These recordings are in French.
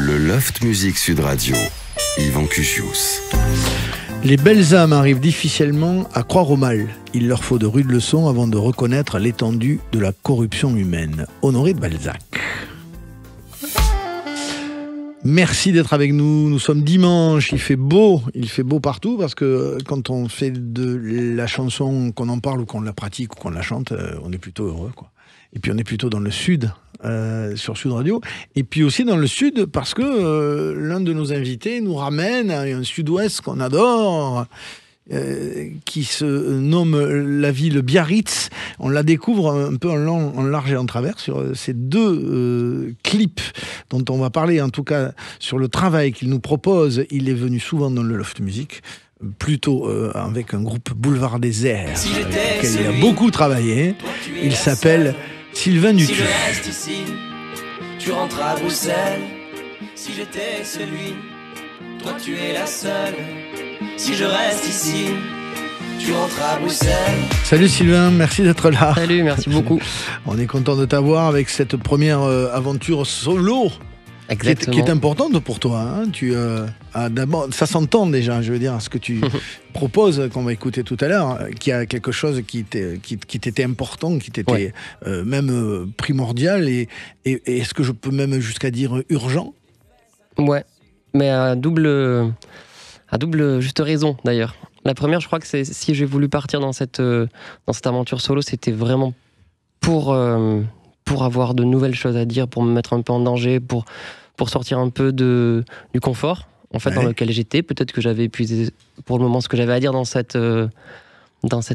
Le Loft Musique Sud Radio, Yvan Cugius. Les belles âmes arrivent difficilement à croire au mal. Il leur faut de rudes leçons avant de reconnaître l'étendue de la corruption humaine. Honoré de Balzac. Merci d'être avec nous. Nous sommes dimanche, il fait beau partout parce que quand on fait de la chanson, qu'on en parle ou qu'on la pratique ou qu'on la chante, on est plutôt heureux, quoi. Et puis on est plutôt dans le sud, sur Sud Radio. Et puis aussi dans le sud parce que l'un de nos invités nous ramène à un sud-ouest qu'on adore, qui se nomme la ville Biarritz. On la découvre un peu en large et en travers sur ces deux clips dont on va parler, en tout cas sur le travail qu'il nous propose. Il est venu souvent dans le Loft Musique, plutôt avec un groupe Boulevard des Airs, avec lequel il a beaucoup travaillé. Il s'appelle Sylvain Dutu. Si je reste ici, tu rentres à Bruxelles. Si j'étais celui, toi tu es la seule. Si je reste ici, tu rentres à Bruxelles. Salut Sylvain, merci d'être là. Salut, merci beaucoup. On est content de t'avoir avec cette première aventure solo. Exactement. Qui est importante pour toi, hein. Tu d'abord, ça s'entend déjà, je veux dire, ce que tu proposes, qu'on va écouter tout à l'heure, qu'il y a quelque chose qui t'était important, qui t'était même primordial, et est-ce que je peux même jusqu'à dire urgent? Ouais, mais à double juste raison d'ailleurs. La première, je crois que c'est si j'ai voulu partir dans cette aventure solo, c'était vraiment pour avoir de nouvelles choses à dire, pour me mettre un peu en danger, pour sortir un peu du confort en fait, dans lequel j'étais. Peut-être que j'avais épuisé pour le moment ce que j'avais à dire dans cette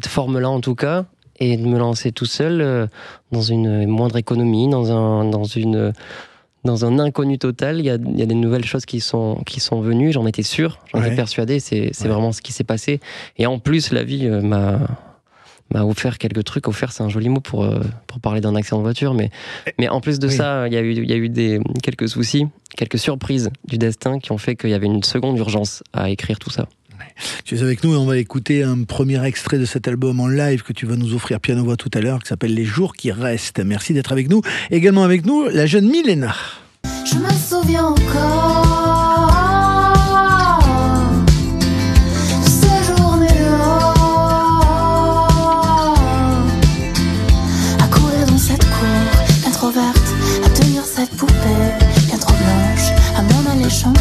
forme-là en tout cas, et de me lancer tout seul dans une moindre économie, dans un inconnu total. Il y a des nouvelles choses qui sont venues, j'en étais sûr, j'en étais persuadé, c'est vraiment ce qui s'est passé. Et en plus, la vie m'a offert quelques trucs. Offert, c'est un joli mot pour parler d'un accident de voiture, mais en plus de ça, il y a eu quelques soucis, quelques surprises du destin qui ont fait qu'il y avait une seconde urgence à écrire tout ça. Tu es avec nous et on va écouter un premier extrait de cet album en live que tu vas nous offrir piano-voix tout à l'heure, qui s'appelle Les Jours qui restent. Merci d'être avec nous. Également avec nous, la jeune Milena. Je me souviens encore de ces journées-là, à courir dans cette cour bien trop verte, à tenir cette poupée bien trop blanche, à m'en aller chanter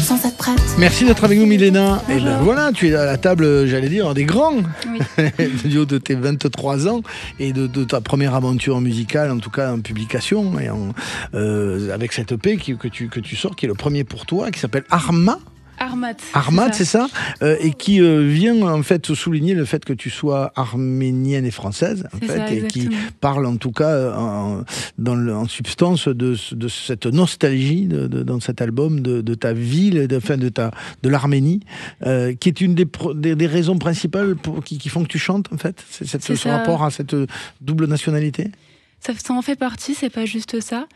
sans être prête. Merci d'être avec nous, Milena. Et ben voilà, tu es à la table, j'allais dire, des grands. Oui. Du haut de tes 23 ans et de ta première aventure musicale, en tout cas en publication, et avec cette EP que tu sors, qui est le premier pour toi, qui s'appelle Armat, c'est ça, et qui vient en fait souligner le fait que tu sois arménienne et française, en fait, ça, et qui parle en tout cas en substance de cette nostalgie dans cet album de ta ville, de l'Arménie, qui est une des raisons principales qui font que tu chantes, en fait, ce rapport à cette double nationalité. Ça en fait partie, c'est pas juste ça.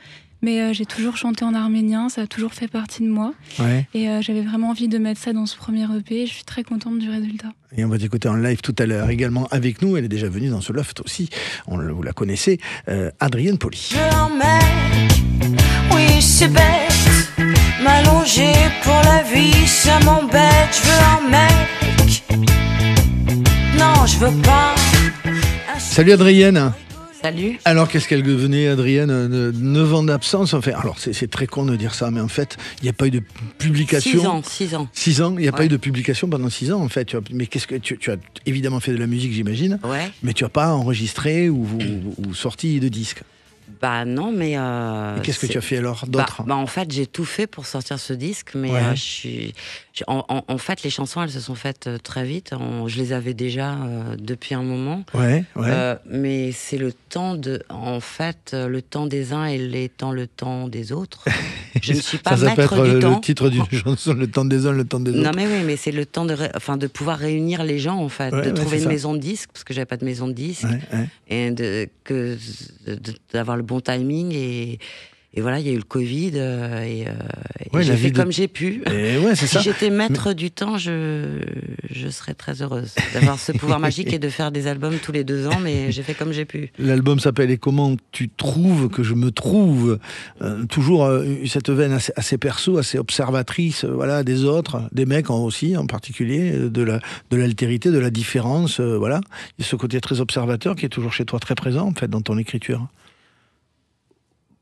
Mais j'ai toujours chanté en arménien, ça a toujours fait partie de moi. Ouais. Et j'avais vraiment envie de mettre ça dans ce premier EP. Je suis très contente du résultat. Et on va t'écouter en live tout à l'heure. Également avec nous, elle est déjà venue dans ce loft aussi. Vous la connaissez, Adrienne Poli. Je veux un mec, oui c'est bête, m'allonger pour la vie, ça m'embête. Je veux un mec, non je veux pas. Salut Adrienne. Salut. Alors, qu'est-ce qu'elle devenait, Adrienne? 9 ans d'absence, enfin, alors c'est très con de dire ça, mais en fait, il n'y a pas eu de publication. 6 ans. 6 ans, il n'y a pas eu de publication pendant 6 ans, en fait. Mais qu'est-ce que tu as évidemment fait de la musique, j'imagine, mais tu n'as pas enregistré ou sorti de disque. Bah non, mais... Et qu'est-ce que tu as fait alors d'autre? En fait, j'ai tout fait pour sortir ce disque, mais en fait, les chansons, elles se sont faites très vite. Je les avais déjà depuis un moment. Mais c'est le temps le temps des uns et le temps des autres. Je ne suis pas maître du temps. Ça peut être le titre d'une chanson, le temps des uns, le temps des autres. Non, mais oui, mais c'est le temps de pouvoir réunir les gens, en fait, de trouver une maison de disques, parce que j'avais pas de maison de disques, et d'avoir le bon timing voilà, il y a eu le Covid et j'ai fait comme j'ai pu. Si j'étais maître du temps, je serais très heureuse d'avoir ce pouvoir magique et de faire des albums tous les 2 ans, mais j'ai fait comme j'ai pu. L'album s'appelle « Et comment tu trouves que je me trouve ?» Toujours cette veine assez perso, assez observatrice, voilà, des autres, des mecs aussi en particulier, de l'altérité, de la différence, voilà. Il y a ce côté très observateur qui est toujours chez toi très présent en fait dans ton écriture.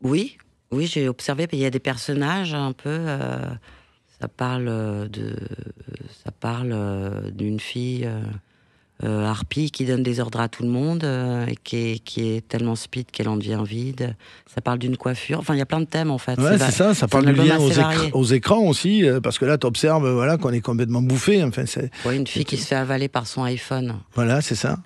Oui, j'ai observé, il y a des personnages un peu. Ça parle d'une fille harpie qui donne des ordres à tout le monde et qui est tellement speed qu'elle en devient vide. Ça parle d'une coiffure. Enfin, il y a plein de thèmes en fait. Ouais, c'est ça. Ça parle du lien aux écrans aussi, parce que là, tu observes qu'on est complètement bouffé. Enfin, une fille qui se fait avaler par son iPhone. Voilà, c'est ça.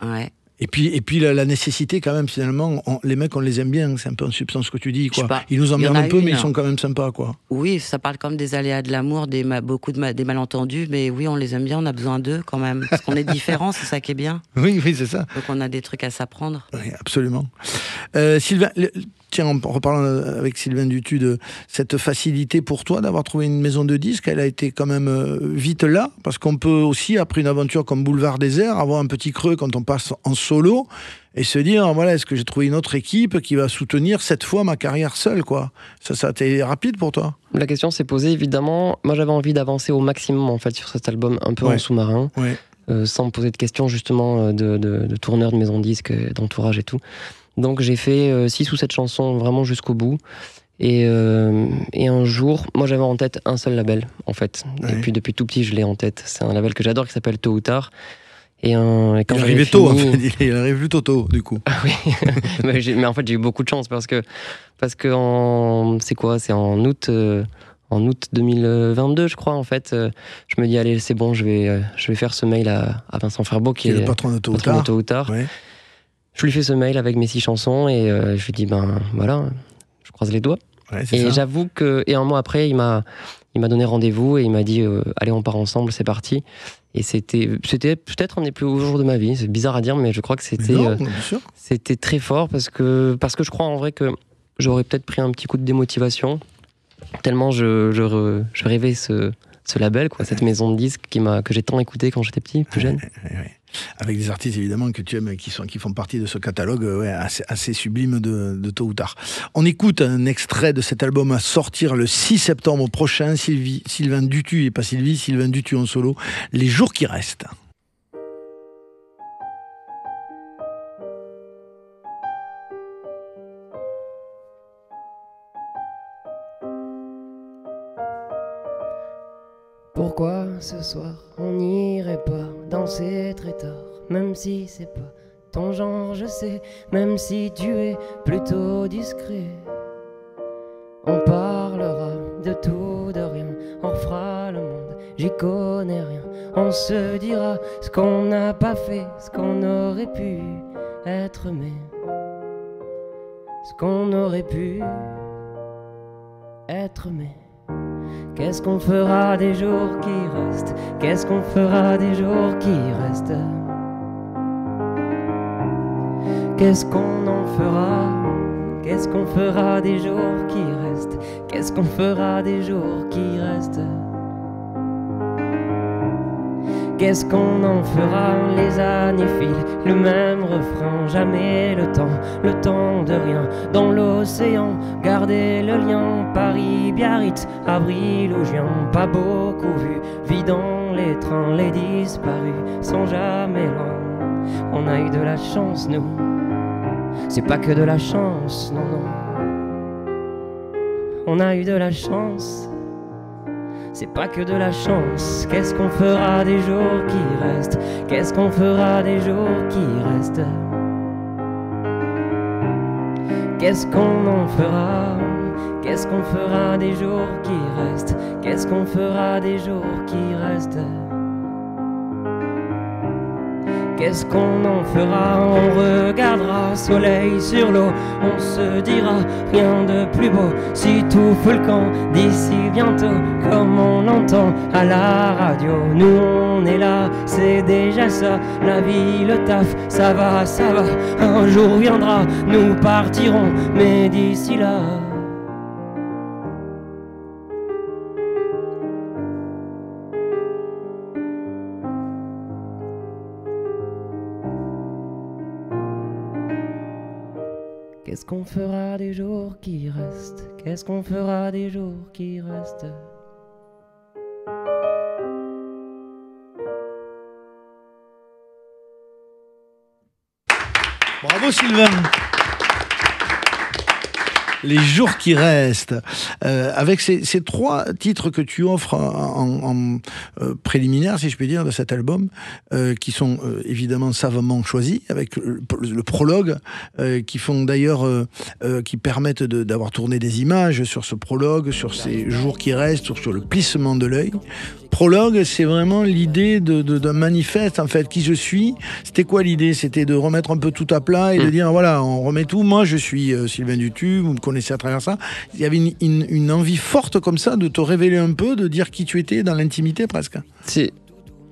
Ouais. Et puis la nécessité quand même, finalement, les mecs, on les aime bien, c'est un peu en substance ce que tu dis, quoi. Ils nous emmerdent un peu, mais ils sont quand même sympas, quoi. Oui, ça parle comme des aléas de l'amour, des malentendus, mais oui, on les aime bien, on a besoin d'eux quand même. Parce qu'on est différents, c'est ça qui est bien. Oui, c'est ça. Donc on a des trucs à s'apprendre. Oui, absolument. Sylvain, tiens, en reparlant avec Sylvain Dutu de cette facilité pour toi d'avoir trouvé une maison de disques, elle a été quand même vite là, parce qu'on peut aussi, après une aventure comme Boulevard Désert, avoir un petit creux quand on passe en solo et se dire, voilà, est-ce que j'ai trouvé une autre équipe qui va soutenir cette fois ma carrière seule, quoi. Ça a été rapide pour toi? La question s'est posée, évidemment. Moi, j'avais envie d'avancer au maximum, en fait, sur cet album, un peu en sous-marin, sans me poser de questions, justement, de tourneur de maison de disques, d'entourage et tout. Donc j'ai fait 6 ou 7 chansons vraiment jusqu'au bout. Et un jour, moi j'avais en tête un seul label, en fait. Et puis depuis tout petit, je l'ai en tête. C'est un label que j'adore qui s'appelle Tôt ou Tard. Et quand il arrivait tôt, en fait. Il arrive plutôt tôt, du coup. Oui, mais en fait j'ai eu beaucoup de chance parce que c'est en août 2022, je crois, en fait. Je me dis, allez, c'est bon, je vais faire ce mail à Vincent Ferbeau, qui est le patron de Tôt ou Tard. Ouais. Je lui fais ce mail avec mes 6 chansons et je lui dis, voilà, je croise les doigts. Ouais, et j'avoue que, et un mois après, il m'a donné rendez-vous et il m'a dit, allez, on part ensemble, c'est parti. Et c'était peut-être un des plus hauts jours de ma vie. C'est bizarre à dire, mais je crois que c'était très fort parce que je crois en vrai que j'aurais peut-être pris un petit coup de démotivation tellement je rêvais ce label, quoi, cette maison de disques que j'ai tant écouté quand j'étais petit, plus jeune. Avec des artistes évidemment que tu aimes, qui font partie de ce catalogue assez sublime de Tôt ou Tard. On écoute un extrait de cet album à sortir le 6 septembre prochain. Sylvain Dutu, et pas Sylvie, Sylvain Dutu en solo, Les jours qui restent. Pourquoi ce soir on n'irait pas danser très tard, même si c'est pas ton genre, je sais, même si tu es plutôt discret. On parlera de tout, de rien, on refera le monde, j'y connais rien. On se dira ce qu'on n'a pas fait, ce qu'on aurait pu être, mais ce qu'on aurait pu être, mais qu'est-ce qu'on fera des jours qui restent? Qu'est-ce qu'on fera des jours qui restent? Qu'est-ce qu'on en fera? Qu'est-ce qu'on fera des jours qui restent? Qu'est-ce qu'on fera des jours qui restent? Qu'est-ce qu'on en fera? Les années filent, le même refrain, jamais le temps de rien. Dans l'océan, garder le lien, Paris, Biarritz, avril ou juin, pas beaucoup vu, vie dans les trains, les disparus, sont jamais loin. On a eu de la chance, nous, c'est pas que de la chance, non, non. On a eu de la chance, c'est pas que de la chance. Qu'est-ce qu'on fera des jours qui restent? Qu'est-ce qu'on fera des jours qui restent? Qu'est-ce qu'on en fera? Qu'est-ce qu'on fera des jours qui restent? Qu'est-ce qu'on fera des jours qui restent? Qu'est-ce qu'on en fera? On regardera soleil sur l'eau, on se dira rien de plus beau. Si tout fout le camp d'ici bientôt, comme on l'entend à la radio, nous on est là, c'est déjà ça. La vie, le taf, ça va, un jour viendra, nous partirons, mais d'ici là Qu'est-ce qu'on fera des jours qui restent? Qu'est-ce qu'on fera des jours qui restent? Bravo Sylvain. Les jours qui restent, avec ces 3 titres que tu offres en préliminaire, si je puis dire, de cet album, qui sont évidemment savamment choisis, avec le prologue, qui font d'ailleurs, qui permettent d'avoir tourné des images sur ce prologue, sur ces jours qui restent, sur le plissement de l'œil. Prologue, c'est vraiment l'idée d'un manifeste, en fait, qui je suis. C'était quoi l'idée? C'était de remettre un peu tout à plat et de dire, voilà, on remet tout. Moi, je suis Sylvain Dutu, vous me connaissez à travers ça. Il y avait une envie forte comme ça de te révéler un peu, de dire qui tu étais dans l'intimité presque.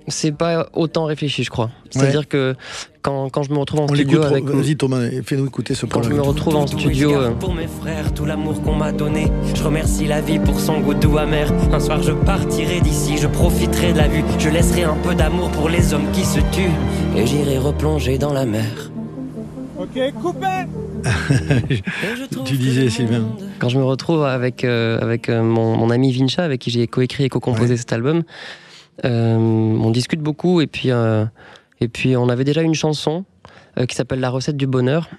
C'est pas autant réfléchi, je crois. C'est-à-dire que quand je me retrouve en studio avec... Vas-y Thomas, fais-nous écouter ce prologue. Quand je me retrouve en studio... Pour mes frères, tout l'amour qu'on m'a donné, je remercie la vie pour son goût doux amer. Un soir je partirai d'ici, je profiterai de la vue, je laisserai un peu d'amour pour les hommes qui se tuent, et j'irai replonger dans la mer. Ok, coupé. Tu disais Sylvain. Quand je me retrouve avec mon ami Vincha, avec qui j'ai coécrit et co-composé cet album, on discute beaucoup et puis on avait déjà une chanson qui s'appelle La recette du bonheur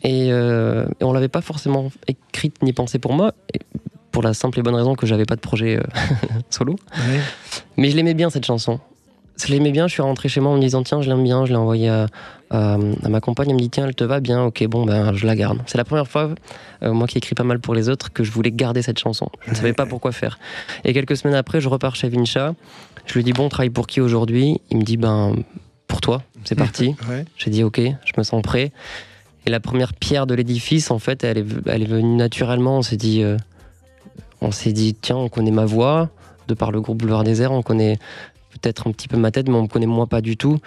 et on l'avait pas forcément écrite ni pensée pour moi, pour la simple et bonne raison que j'avais pas de projet solo, mais je l'aimais bien cette chanson. Je l'aimais bien, je suis rentré chez moi en me disant tiens je l'aime bien, je l'ai envoyé à ma compagne, elle me dit tiens elle te va bien, ok bon ben je la garde. C'est la première fois, moi qui écris pas mal pour les autres, que je voulais garder cette chanson. Je ne savais pas pourquoi faire. Et quelques semaines après je repars chez Vincha, je lui dis bon on travaille pour qui aujourd'hui? Il me dit ben pour toi, c'est parti. J'ai dit ok, je me sens prêt. Et la première pierre de l'édifice en fait elle est venue naturellement, on s'est dit tiens on connaît ma voix, de par le groupe Boulevard Désert, on connaît peut-être un petit peu ma tête, mais on me connaît moi pas du tout.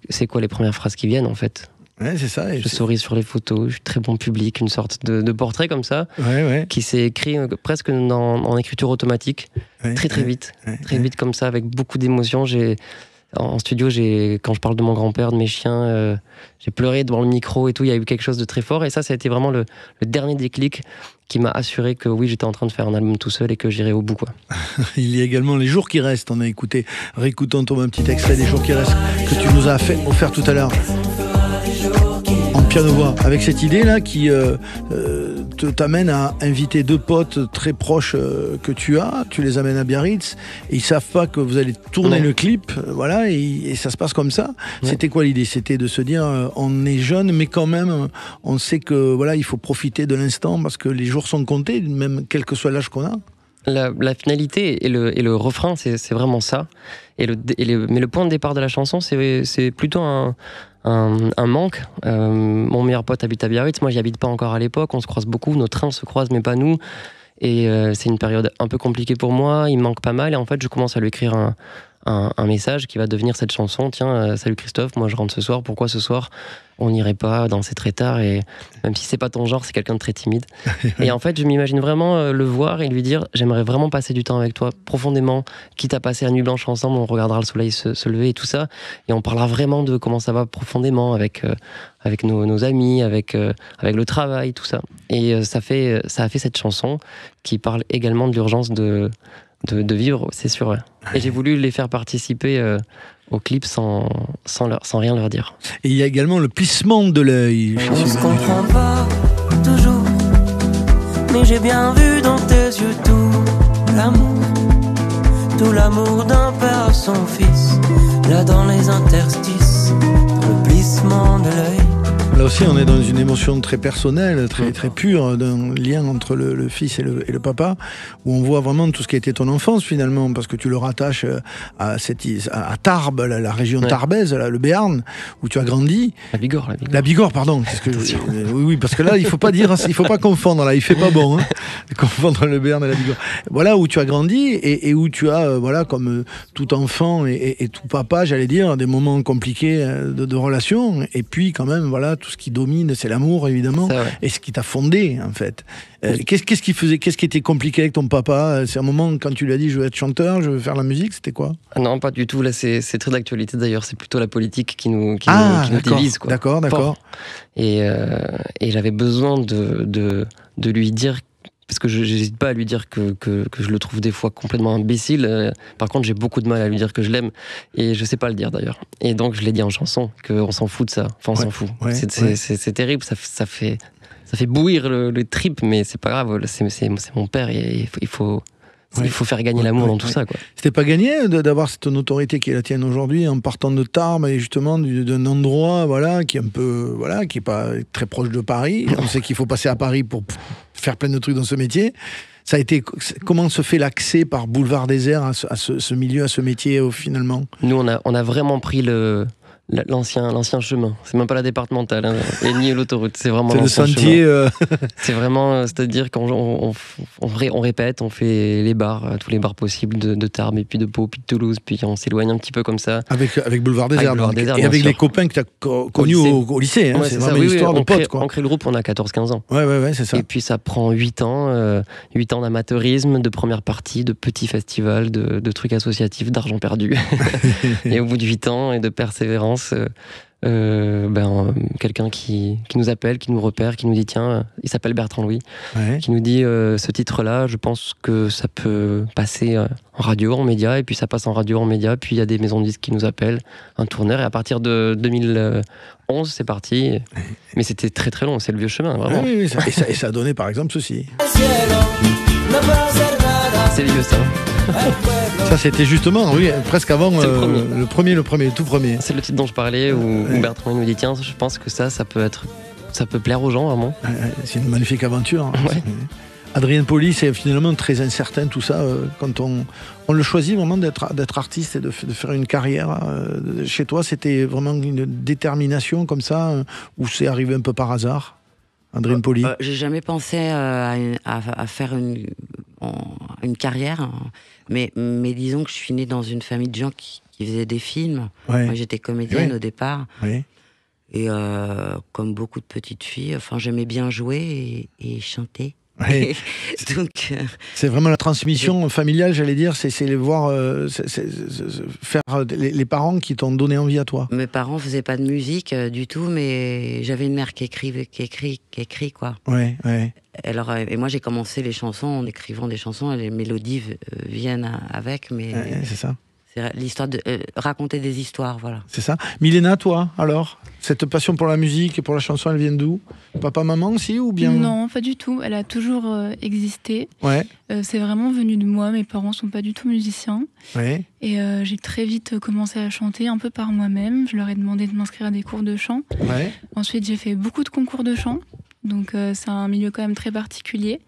C'est quoi les premières phrases qui viennent en fait? C'est ça. Je souris sur les photos, je suis très bon public, une sorte de portrait comme ça, qui s'est écrit presque en écriture automatique, très vite, vite comme ça, avec beaucoup d'émotions. En studio, quand je parle de mon grand-père, de mes chiens, j'ai pleuré devant le micro et tout, il y a eu quelque chose de très fort. Et ça a été vraiment le dernier déclic qui m'a assuré que oui, j'étais en train de faire un album tout seul et que j'irais au bout, quoi. Il y a également Les jours qui restent. On a écouté, réécoutons Thomas, un petit extrait des Jours qui restent que tu nous as offert tout à l'heure en piano-voix, avec cette idée-là qui t'amène à inviter 2 potes très proches que tu les amènes à Biarritz et ils savent pas que vous allez tourner le clip, voilà, et ça se passe comme ça. C'était quoi l'idée? C'était de se dire on est jeune mais quand même on sait que voilà, il faut profiter de l'instant parce que les jours sont comptés, même quel que soit l'âge qu'on a. La finalité et le refrain, c'est vraiment ça. Mais le point de départ de la chanson, c'est plutôt un manque. Mon meilleur pote habite à Biarritz, moi j'y habite pas encore à l'époque, on se croise beaucoup, nos trains se croisent mais pas nous. Et c'est une période un peu compliquée pour moi, il me manque pas mal. Et en fait, je commence à lui écrire un message qui va devenir cette chanson. Tiens, salut Christophe, moi je rentre ce soir, pourquoi ce soir on n'irait pas danser très tard? Et même si c'est pas ton genre, c'est quelqu'un de très timide. Et en fait, je m'imagine vraiment le voir et lui dire j'aimerais vraiment passer du temps avec toi profondément, quitte à passer la nuit blanche ensemble, on regardera le soleil se lever et tout ça, et on parlera vraiment de comment ça va profondément avec nos amis, avec le travail, tout ça. Et ça a fait cette chanson qui parle également de l'urgence de vivre, c'est sûr. Et j'ai voulu les faire participer au clip sans rien leur dire. Et il y a également le plissement de l'œil. On se comprend pas toujours, mais j'ai bien vu dans tes yeux tout l'amour d'un père à son fils, là dans les interstices, dans le plissement de l'œil. Là aussi, on est dans une émotion très personnelle, très pure, d'un lien entre le fils et le papa, où on voit vraiment tout ce qui a été ton enfance finalement, parce que tu le rattaches à Tarbes, la région tarbaise, le Béarn, où tu as grandi. La Bigorre, pardon. Oui, parce que là, il faut pas confondre. Là, il fait pas bon, confondre le Béarn et la Bigorre. Voilà où tu as grandi et où tu as, voilà, comme tout enfant et tout papa, j'allais dire, des moments compliqués de relation, et puis quand même, voilà, tout tout ce qui domine, c'est l'amour, évidemment, et ce qui t'a fondé, en fait. Qu'est-ce qui était compliqué avec ton papa? C'est un moment, quand tu lui as dit, je veux être chanteur, je veux faire la musique, c'était quoi? Non, pas du tout. Là, c'est très d'actualité, d'ailleurs. C'est plutôt la politique qui nous dévise, quoi. D'accord. Et j'avais besoin de lui dire, parce que je n'hésite pas à lui dire que je le trouve des fois complètement imbécile. Par contre, j'ai beaucoup de mal à lui dire que je l'aime, et je sais pas le dire d'ailleurs. Et donc, je l'ai dit en chanson, qu'on s'en fout de ça. Enfin, on s'en fout. C'est terrible, ça fait bouillir le trip, mais c'est pas grave. C'est mon père, et il faut faire gagner l'amour dans tout ça, quoi. C'était pas gagné d'avoir cette notoriété qui est la tienne aujourd'hui en partant de Tarbes et justement d'un endroit qui est un peu qui est pas très proche de Paris. On sait qu'il faut passer à Paris pour faire plein de trucs dans ce métier. Ça a été comment se fait l'accès par Boulevard Désert à ce milieu, à ce métier finalement? Nous on a vraiment pris l'ancien chemin. C'est même pas la départementale, et ni l'autoroute. C'est vraiment l'ancien sentier. C'est vraiment, c'est-à-dire qu'on répète, on fait les bars, tous les bars possibles de Tarbes, et puis de Pau, puis de Toulouse, puis on s'éloigne un petit peu comme ça. Avec Boulevard Désert. Et avec les copains que tu as connus au lycée. C'est vraiment une histoire de potes, quoi. On crée le groupe, on a 14-15 ans. Ouais, c'est ça. Et puis ça prend 8 ans. 8 ans d'amateurisme, de première partie, de petits festivals, de trucs associatifs, d'argent perdu. Et au bout de 8 ans et de persévérance, quelqu'un qui nous appelle, qui nous repère, qui nous dit tiens, il s'appelle Bertrand Louis, qui nous dit ce titre-là, je pense que ça peut passer en radio, en média, et puis ça passe en radio, en média, puis il y a des maisons de disques qui nous appellent, un tourneur, et à partir de 2011, c'est parti. Mais c'était très très long, c'est le vieux chemin, vraiment. Oui, et ça a donné par exemple ceci. C'est vieux, ça. Ça, c'était justement, presque avant le tout premier. C'est le titre dont je parlais, où Bertrand nous dit tiens, je pense que ça peut plaire aux gens, vraiment. C'est une magnifique aventure. Hein. Adrien Poli, c'est finalement très incertain tout ça. Quand on le choisit vraiment d'être artiste et de faire une carrière, chez toi, c'était vraiment une détermination comme ça, ou c'est arrivé un peu par hasard? Adrien Poli. J'ai jamais pensé à faire une carrière, mais disons que je suis née dans une famille de gens qui faisaient des films. Moi, j'étais comédienne au départ. Et comme beaucoup de petites filles, j'aimais bien jouer et chanter. Donc, c'est vraiment la transmission familiale, j'allais dire, c'est les voir faire les parents qui t'ont donné envie à toi. Mes parents faisaient pas de musique du tout, mais j'avais une mère qui écrit quoi. Alors, et moi j'ai commencé les chansons en écrivant des chansons, et les mélodies viennent avec, mais c'est ça. C'est l'histoire de raconter des histoires, voilà. C'est ça. Milena, toi, alors, cette passion pour la musique et pour la chanson, elle vient d'où? Papa, maman aussi, ou bien? Non, pas du tout. Elle a toujours existé. C'est vraiment venu de moi. Mes parents sont pas du tout musiciens. Et j'ai très vite commencé à chanter un peu par moi-même. Je leur ai demandé de m'inscrire à des cours de chant. Ensuite, j'ai fait beaucoup de concours de chant. Donc, c'est un milieu quand même très particulier.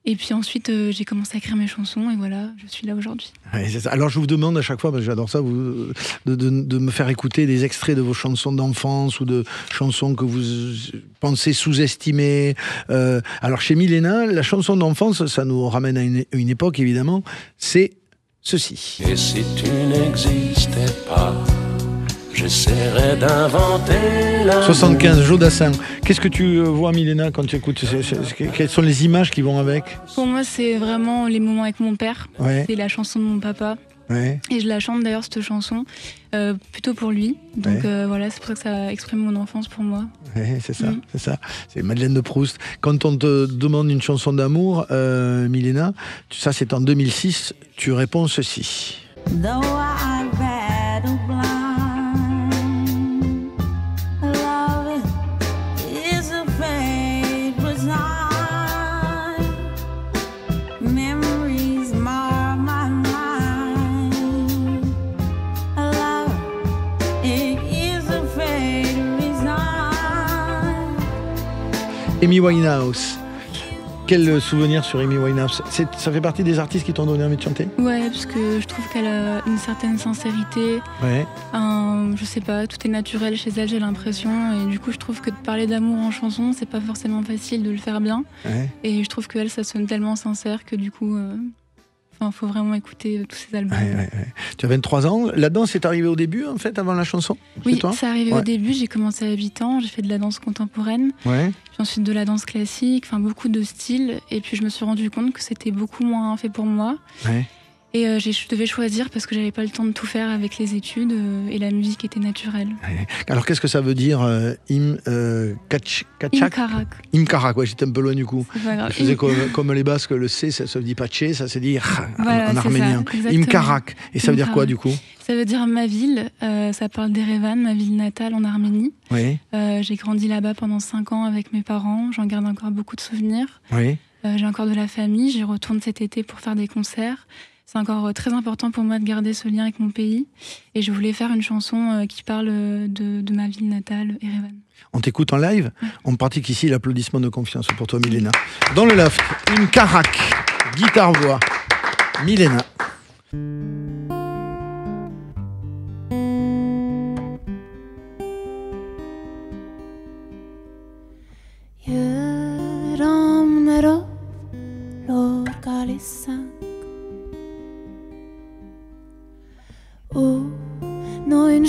Et puis ensuite, j'ai commencé à écrire mes chansons, et voilà, je suis là aujourd'hui. C'est ça. Alors je vous demande à chaque fois, parce que j'adore ça, de me faire écouter des extraits de vos chansons d'enfance ou de chansons que vous pensez sous-estimer. Alors chez Milena, la chanson d'enfance, ça nous ramène à une époque évidemment, c'est ceci. Et si tu n'existais pas, j'essaierai d'inventer la... 75, Jodassin. Qu'est-ce que tu vois, Milena, quand tu écoutes? Quelles sont les images qui vont avec? Pour moi, c'est vraiment les moments avec mon père. C'est la chanson de mon papa. Et je la chante d'ailleurs, cette chanson, plutôt pour lui. Donc voilà, c'est pour ça que ça exprime mon enfance pour moi. C'est ça, c'est ça. C'est Madeleine de Proust. Quand on te demande une chanson d'amour, Milena, ça c'est en 2006, tu réponds ceci. Amy Winehouse. Quel souvenir sur Amy Winehouse? Ça fait partie des artistes qui t'ont donné envie de chanter? Ouais, parce que je trouve qu'elle a une certaine sincérité. Je sais pas, tout est naturel chez elle, j'ai l'impression. Et du coup, je trouve que de parler d'amour en chanson, c'est pas forcément facile de le faire bien. Et je trouve qu'elle, ça sonne tellement sincère que du coup... Enfin, faut vraiment écouter tous ces albums. Ouais. Tu as 23 ans. La danse est arrivée au début, en fait, avant la chanson? Oui, c'est arrivé au début. J'ai commencé à 8 ans. J'ai fait de la danse contemporaine. Puis ensuite de la danse classique, enfin beaucoup de styles. Et puis je me suis rendu compte que c'était beaucoup moins fait pour moi. Et je devais choisir parce que j'avais pas le temps de tout faire avec les études et la musique était naturelle. Alors qu'est-ce que ça veut dire Imkarak. Imkarak, j'étais un peu loin du coup. Je faisais comme les Basques, le C, ça se dit paché, ça se dit en arménien. Imkarak. Et ça veut dire quoi du coup? Ça veut dire ma ville, ça parle d'Erevan, ma ville natale en Arménie. J'ai grandi là-bas pendant 5 ans avec mes parents, j'en garde encore beaucoup de souvenirs. J'ai encore de la famille, j'y retourne cet été pour faire des concerts. C'est encore très important pour moi de garder ce lien avec mon pays. Et je voulais faire une chanson qui parle de ma ville natale, Erevan. On t'écoute en live. On pratique ici l'applaudissement de confiance pour toi, Milena. Dans le loft, Imkarak, guitare-voix, Milena.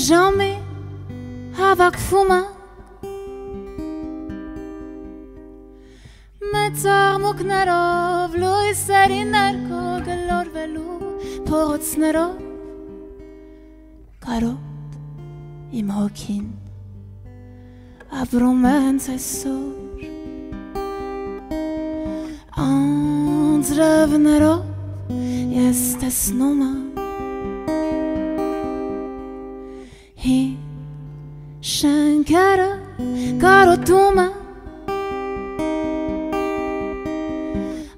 Jamais avec fuma Metzar muknerov Lui seri nerko Gelor velu Porotsnerov Karot Im hokin Abromen sesor Andzrevnerov Jestes noma Shankara Garotuma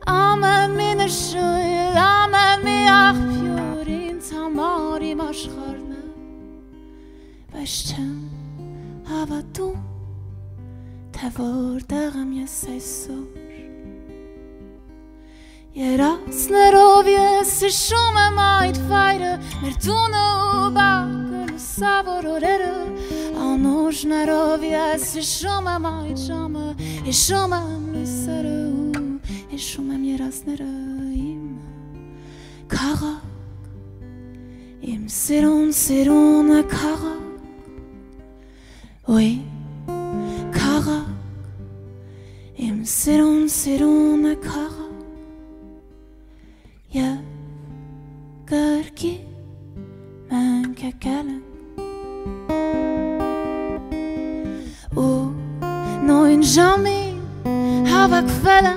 Amami Neshoy Amami Achfiorin Tamari Mashkharna Bashtam Avatum Tavor Dagam Yasesor Yeras Nerovies Shuma Might Fighter Mertuna Bakel Savororera Anosh narovia se shoma mai chama e shoma mlisaru e shoma miras neraim Karak im seron a karak oui Karak im seron a karak ya garki man kakalan Noin jamais avec fela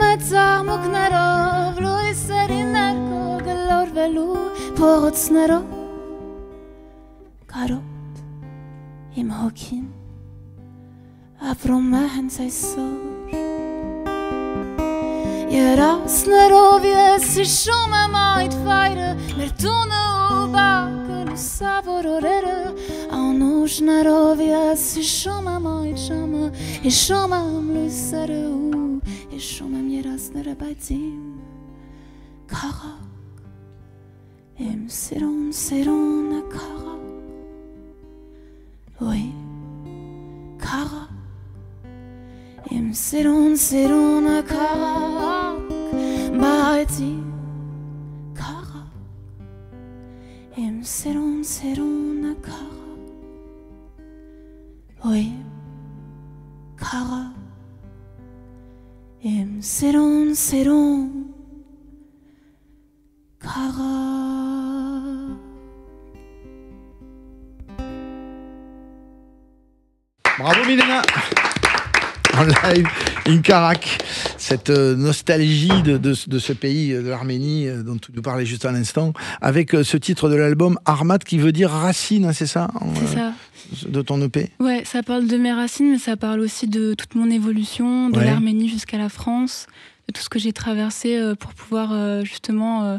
Metzar muknerov Lui seri nerko Gelor velu Porotsnerov Karot Im hokin Avromehen sesor Yeras nerovies Shoma might fighter Mertuna Bakel Savororera Anosh narovia se shoma mai chama e shoma mlusaru e shoma miras nerabaitim Karak im seron a karak oui Karak im seron a karak baitim Karak im seron a karak Oui, Karak im seron Karak. Bravo Milena. En live, Imkarak, cette nostalgie de ce pays, de l'Arménie, dont tu nous parlais juste à l'instant, avec ce titre de l'album Armat qui veut dire racine, hein, c'est ça? C'est ça. De ton EP? Ouais, ça parle de mes racines, mais ça parle aussi de toute mon évolution, de l'Arménie jusqu'à la France, de tout ce que j'ai traversé pour pouvoir justement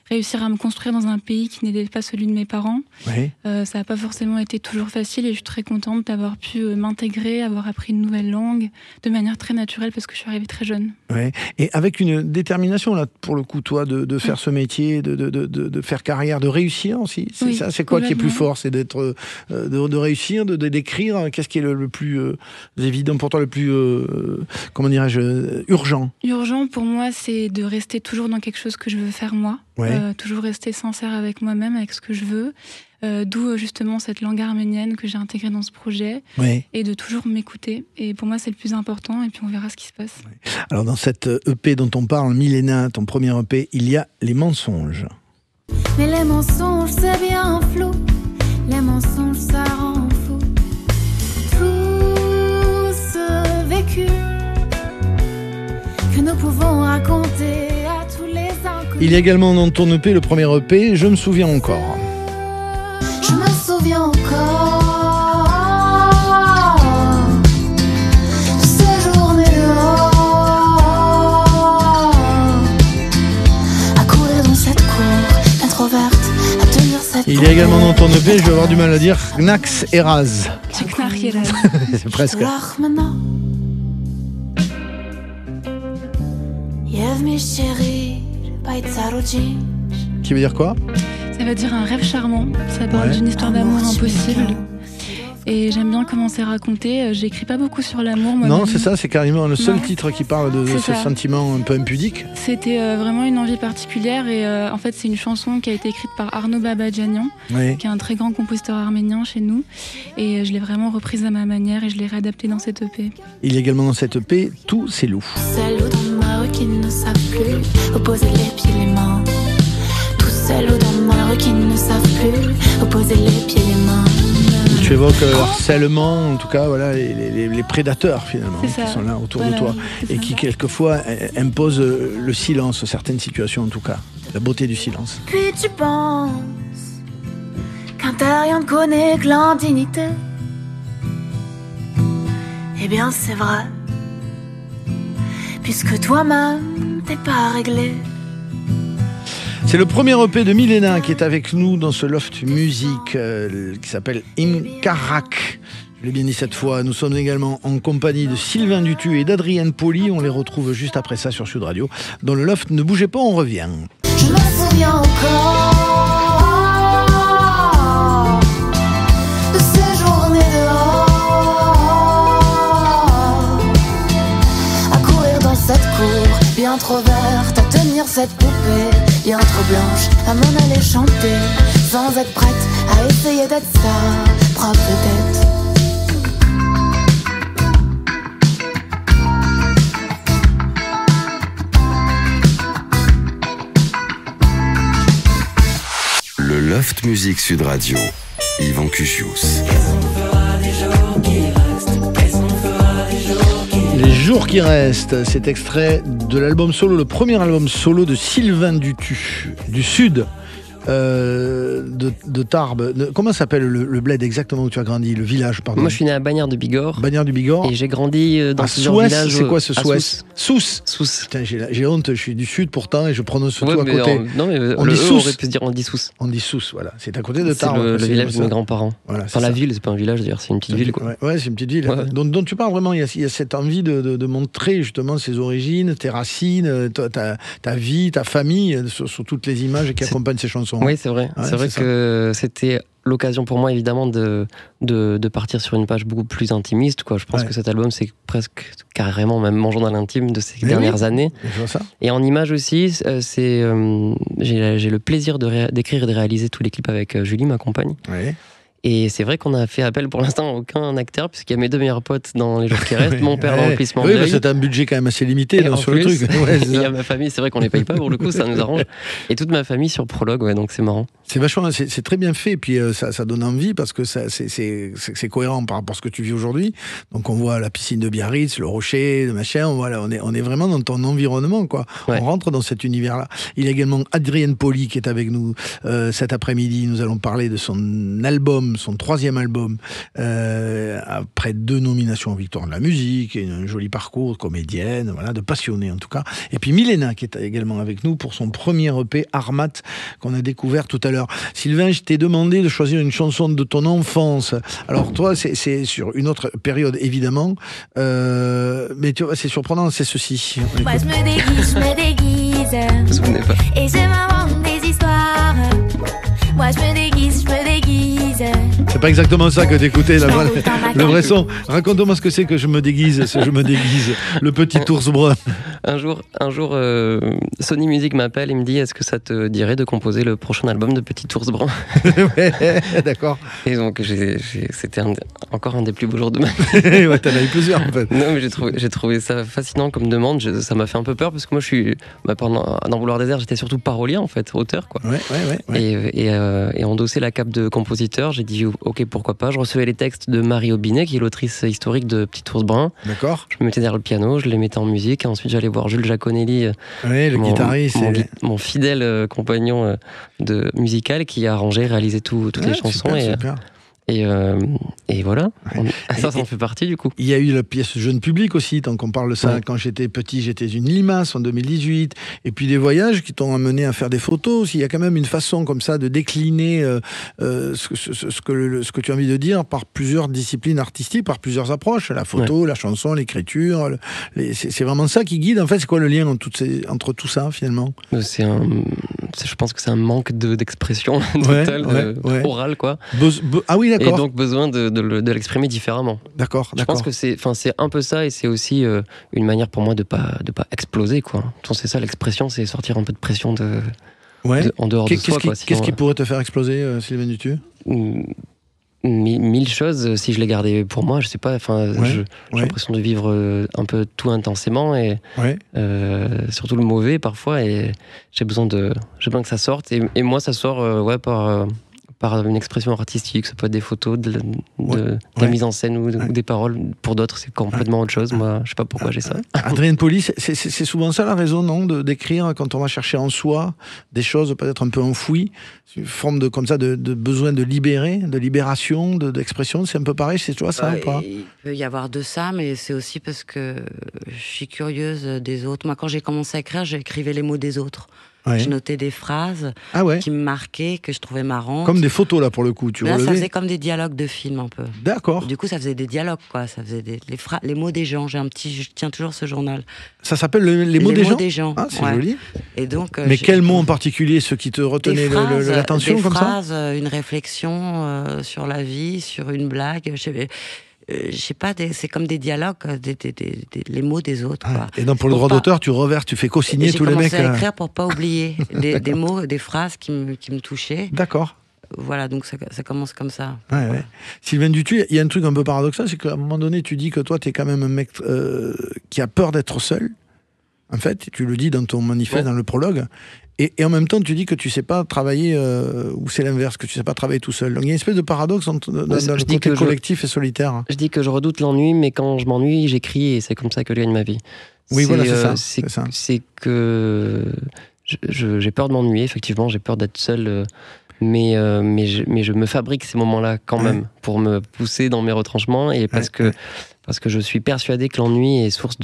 réussir à me construire dans un pays qui n'était pas celui de mes parents. Oui. Ça n'a pas forcément été toujours facile et je suis très contente d'avoir pu m'intégrer, avoir appris une nouvelle langue de manière très naturelle parce que je suis arrivée très jeune. Ouais. Et avec une détermination, là, pour le coup, toi, de faire ce métier, de faire carrière, de réussir aussi. C'est ça, c'est quoi qui est plus fort? C'est d'être, de réussir, d'écrire. Qu'est-ce qui est le plus évident pour toi, le plus, comment dirais-je, urgent? Urgent pour moi, c'est de rester toujours dans quelque chose que je veux faire moi. Toujours rester sincère avec moi-même, avec ce que je veux. D'où justement cette langue arménienne que j'ai intégrée dans ce projet. Et de toujours m'écouter. Et pour moi, c'est le plus important. Et puis on verra ce qui se passe. Alors dans cette EP dont on parle, Milena, ton premier EP, il y a les mensonges. Mais les mensonges, c'est bien flou. Les mensonges, ça rend fou. Tout ce vécu que nous pouvons raconter à tous les inconnus. Il y a également dans ton EP, le premier EP, Je me souviens encore. Je me souviens encore de ces journées dehors, à courir dans cette cour introverte, à tenir cette. Il y a également dans ton EP, je vais avoir du mal à dire, Knax et Raz. C'est presque. Qui veut dire quoi? Ça veut dire un rêve charmant, ça parle d'une histoire d'amour impossible. Et j'aime bien comment c'est raconté. J'écris pas beaucoup sur l'amour, moi. Non, c'est ça, c'est carrément le seul titre qui parle de ce sentiment un peu impudique. C'était vraiment une envie particulière et en fait c'est une chanson qui a été écrite par Arnaud Babadjanian, qui est un très grand compositeur arménien chez nous. Et je l'ai vraiment reprise à ma manière et je l'ai réadaptée dans cette EP. Il y a également dans cette EP Tous ces loups. Ces loups dans ma rue qui ne savent plus opposer les pieds et les mains. Tous ces loups dans ma rue qui ne savent plus opposer les pieds et les mains. Tu évoques le harcèlement, en tout cas, voilà, les prédateurs finalement qui sont là autour de toi et qui quelquefois imposent le silence, certaines situations en tout cas, la beauté du silence. Puis tu penses qu'intérieur ne connaît que l'indignité. Eh bien c'est vrai, puisque toi-même t'es pas réglé. C'est le premier EP de Milena qui est avec nous dans ce Loft Music qui s'appelle Imkarak. Je l'ai bien dit cette fois. Nous sommes également en compagnie de Sylvain Dutu et d'Adrienne Poli. On les retrouve juste après ça sur Sud Radio. Dans le Loft, ne bougez pas, on revient. Je me souviens encore de ces journées dehors, à courir dans cette cour bien trop verte, à tenir cette poupée bien trop blanche, à m'en aller chanter sans être prête à essayer d'être sa propre tête. Le Loft Music Sud Radio, Yvan Cuchius. Les jours qui restent, cet extrait de l'album solo, le premier album solo de Sylvain Dutu, du Sud, de Tarbes. Comment s'appelle le bled exactement où tu as grandi, le village, pardon? Moi je suis né à Bagnères du Bigorre. Bagnères du Bigorre. Et j'ai grandi dans plusieurs villages. C'est quoi ce Souesse? Sousse. Putain, j'ai honte, je suis du Sud pourtant et je prononce tout à côté. Non mais on dit Sousse. On aurait pu se dire on dit Sousse. On dit Sousse, voilà. C'est à côté de Tarbes. C'est le village de mes grands-parents. Voilà, enfin la ville, c'est pas un village d'ailleurs, c'est une petite ville quoi. Ouais, c'est une petite ville. Ouais. Dont tu parles vraiment, il y a cette envie de montrer justement ses origines, tes racines, ta vie, ta famille, sur toutes les images qui accompagnent ces chansons. Oui, c'est vrai. Ouais, c'est vrai que c'était l'occasion pour moi évidemment de partir sur une page beaucoup plus intimiste quoi. Je pense que cet album c'est presque carrément même mon journal intime de ces dernières années. Je vois ça. Et en images aussi, j'ai le plaisir d'écrire et de réaliser tous les clips avec Julie, ma compagne. Ouais. Et c'est vrai qu'on a fait appel pour l'instant à aucun acteur, puisqu'il y a mes deux meilleurs potes dans Les Jours qui restent, mon père dans le plissement d'œil. Oui, c'est un budget quand même assez limité sur le truc. Il y a ma famille, c'est vrai qu'on les paye pas pour le coup, ça nous arrange. Et toute ma famille sur Prologue, donc c'est marrant. C'est vachement, c'est très bien fait, et puis ça donne envie parce que c'est cohérent par rapport à ce que tu vis aujourd'hui. Donc on voit la piscine de Biarritz, le rocher, le machin, on est vraiment dans ton environnement, quoi. Ouais. On rentre dans cet univers-là. Il y a également Adrienne Poli qui est avec nous cet après-midi. Nous allons parler de son album, son 3e album, après 2 nominations aux Victoires de la musique, et un joli parcours de comédienne, voilà, de passionnée en tout cas. Et puis Milena qui est également avec nous pour son premier EP Armat qu'on a découvert tout à l'heure. Sylvain, je t'ai demandé de choisir une chanson de ton enfance. Alors toi, c'est sur une autre période évidemment, mais tu vois, c'est surprenant, c'est ceci. Moi je me déguise, Vous souvenez pas. et je m'invente des histoires. Moi je me déguise. C'est pas exactement ça que t'écoutais, le vrai son. Raconte-moi ce que c'est que je me déguise, le petit ours brun. Un jour, Sony Music m'appelle et me dit: est-ce que ça te dirait de composer le prochain album de Petit Ours Brun? Ouais, d'accord. Et donc c'était encore un des plus beaux jours de ma vie. Ouais, t'en as eu plusieurs en fait. Non, mais j'ai trouvé ça fascinant comme demande. Ça m'a fait un peu peur parce que moi je suis dans Boulevard Désert, j'étais surtout parolier en fait, auteur quoi. Ouais. Et endosser la cape de compositeur, j'ai dit ok, pourquoi pas. Je recevais les textes de Marie Aubinet, qui est l'autrice historique de Petit Ours Brun. D'accord. Je me mettais derrière le piano, je les mettais en musique, et ensuite j'allais voir Jules Giaconelli, le guitariste, mon fidèle compagnon musical, qui a arrangé, réalisé toutes les chansons. Super. Et voilà, ça en fait partie du coup. Il y a eu la pièce jeune public aussi, tant qu'on parle de ça. Ouais. Quand j'étais petit, j'étais une limace en 2018. Et puis des voyages qui t'ont amené à faire des photos. Il y a quand même une façon comme ça de décliner ce que tu as envie de dire par plusieurs disciplines artistiques, par plusieurs approches. La photo, la chanson, l'écriture. C'est vraiment ça qui guide. En fait, c'est quoi le lien entre tout ça finalement? Je pense que c'est un manque d'expression totale, orale quoi. Ah oui, d'accord. Et donc besoin de l'exprimer différemment. D'accord. Je pense que c'est un peu ça, et c'est aussi une manière pour moi de pas exploser quoi. Donc c'est ça l'expression, c'est sortir un peu de pression en dehors de soi. Qu'est-ce qui pourrait te faire exploser, Sylvain Dutu? 1000 choses si je les gardais pour moi, je sais pas. J'ai l'impression de vivre un peu tout intensément et surtout le mauvais parfois, et j'ai besoin que ça sorte. Et moi, ça sort par une expression artistique. Ça peut être des photos, de la mise en scène ou des paroles. Pour d'autres, c'est complètement autre chose. Moi, je sais pas pourquoi j'ai ça. Adrienne Poli, c'est souvent ça la raison, non, d'écrire quand on va chercher en soi des choses peut-être un peu enfouies, une forme de besoin de libérer, de libération, d'expression. C'est un peu pareil, c'est toi ça ou pas? Il peut y avoir de ça, mais c'est aussi parce que je suis curieuse des autres. Moi, quand j'ai commencé à écrire, j'écrivais les mots des autres. Ouais. Je notais des phrases qui me marquaient, que je trouvais marrantes. Comme des photos, là, pour le coup. Là, ça faisait comme des dialogues de films, un peu. D'accord. Du coup, ça faisait des dialogues, quoi. Ça faisait les mots des gens. Je tiens toujours ce journal. Ça s'appelle les mots des gens? Les mots des gens. Ah, c'est joli. Et donc, mais quels mots en particulier, ceux qui te retenaient l'attention, comme ça? Des phrases, une réflexion sur la vie, sur une blague. Je sais pas, c'est comme des dialogues, les mots des autres. Quoi. Et donc pour le droit d'auteur, tu fais co-signer tous les mecs. J'ai commencé à écrire pour pas oublier des mots, des phrases qui me touchaient. D'accord. Voilà, donc ça commence comme ça. Ouais. Sylvain Dutu, il y a un truc un peu paradoxal, c'est qu'à un moment donné, tu dis que toi, tu es quand même un mec qui a peur d'être seul. En fait, tu le dis dans ton manifeste, dans le prologue. Et en même temps, tu dis que tu sais pas travailler, ou c'est l'inverse, que tu sais pas travailler tout seul. Donc il y a une espèce de paradoxe dans le côté collectif et solitaire. Je dis que je redoute l'ennui, mais quand je m'ennuie, j'écris, et c'est comme ça que je gagne ma vie. Oui, voilà, c'est ça. C'est que j'ai peur de m'ennuyer, effectivement, j'ai peur d'être seul, mais je me fabrique ces moments-là quand même, pour me pousser dans mes retranchements, et parce que je suis persuadé que l'ennui est source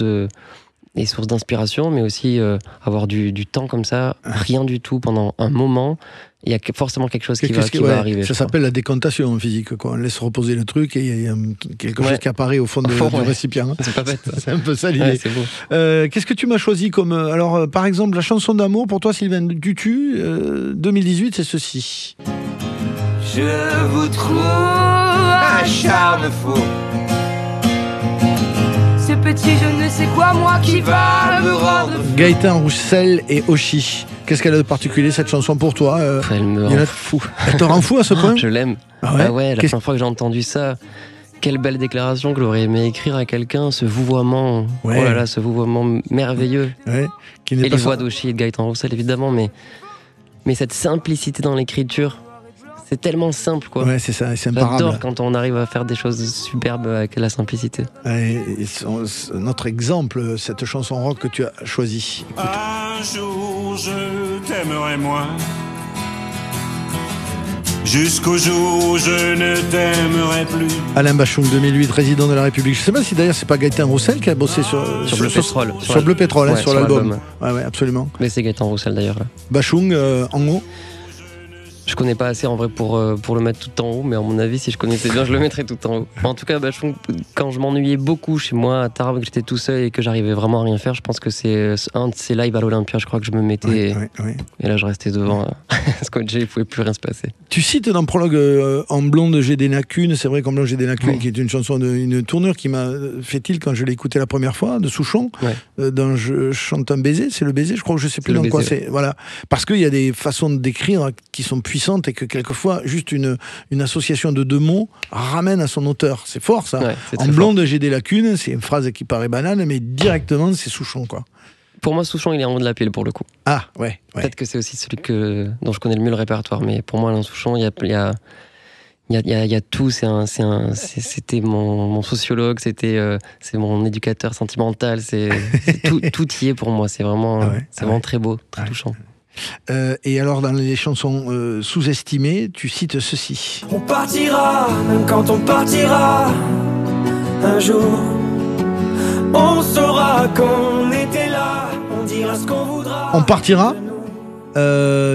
d'inspiration, mais aussi avoir du temps comme ça, rien du tout pendant un moment, il y a forcément quelque chose qui va arriver. Ça s'appelle la décantation en physique, quoi. On laisse reposer le truc et il y a quelque chose qui apparaît au fond du récipient. C'est pas bête. C'est un peu ça l'idée. C'est beau. Qu'est-ce que tu m'as choisi comme... Alors, par exemple, la chanson d'amour, pour toi, Sylvain Dutu, 2018, c'est ceci. Je vous trouve un charme fou. Ce petit je ne sais quoi, moi qui va me rendre fou. Gaëtan Roussel et Oshi. Qu'est-ce qu'elle a de particulier, cette chanson, pour toi? Elle me rend fou. Elle te rend fou à ce point? Je l'aime. La première fois que j'ai entendu ça, quelle belle déclaration que j'aurais aimé écrire à quelqu'un, ce vouvoiement. Oh là là, ce vouvoiement merveilleux. Et les voix d'Oshi et de Gaëtan Roussel, évidemment, mais mais cette simplicité dans l'écriture, c'est tellement simple, quoi. Ouais, c'est ça, c'est imparable. J'adore quand on arrive à faire des choses superbes avec la simplicité. Et notre exemple, cette chanson rock que tu as choisie. Écoute. Un jour, je t'aimerai moins. Jusqu'au jour où je ne t'aimerai plus. Alain Bachung, 2008, président de la République. Je ne sais pas si d'ailleurs c'est pas Gaëtan Roussel qui a bossé sur Bleu Pétrole. Sur Bleu Pétrole, sur l'album. Ouais, absolument. Mais c'est Gaëtan Roussel d'ailleurs. Là. Bachung, en haut. Je connais pas assez en vrai pour le mettre tout en haut, mais à mon avis, si je connaissais bien, je le mettrais tout en haut. En tout cas, Bachung, quand je m'ennuyais beaucoup chez moi à Tarbes, que j'étais tout seul et que j'arrivais vraiment à rien faire, je pense que c'est un de ces lives à l'Olympia, je crois que je me mettais. Et là, je restais devant, scotché, il pouvait plus rien se passer. Tu cites dans le prologue En blonde, j'ai des lacunes. C'est vrai qu'en blonde, j'ai des lacunes, qui est une chanson, une tournure qui m'a fait tilt quand je l'ai écoutée la première fois, de Souchon, dans Je chante un baiser. C'est le baiser, je crois que je sais plus dans quoi c'est. Voilà. Parce qu'il y a des façons d'écrire qui sont puissantes et que quelquefois, juste une association de deux mots ramène à son auteur. C'est fort, ça. Ouais, en blonde, j'ai des lacunes. C'est une phrase qui paraît banale, mais directement, c'est Souchon, quoi. Pour moi, Souchon, il est en haut de la pile, pour le coup. Ah, ouais. Peut-être que c'est aussi celui dont je connais le mieux le répertoire, mais pour moi, Alain Souchon, il y a tout. C'était mon sociologue, c'est mon éducateur sentimental, tout y est pour moi. C'est vraiment, vraiment très beau, très touchant. Et alors dans les chansons sous-estimées, tu cites ceci. On partira, même quand on partira. Un jour, on saura qu'on était là. On dira ce qu'on voudra. On partira.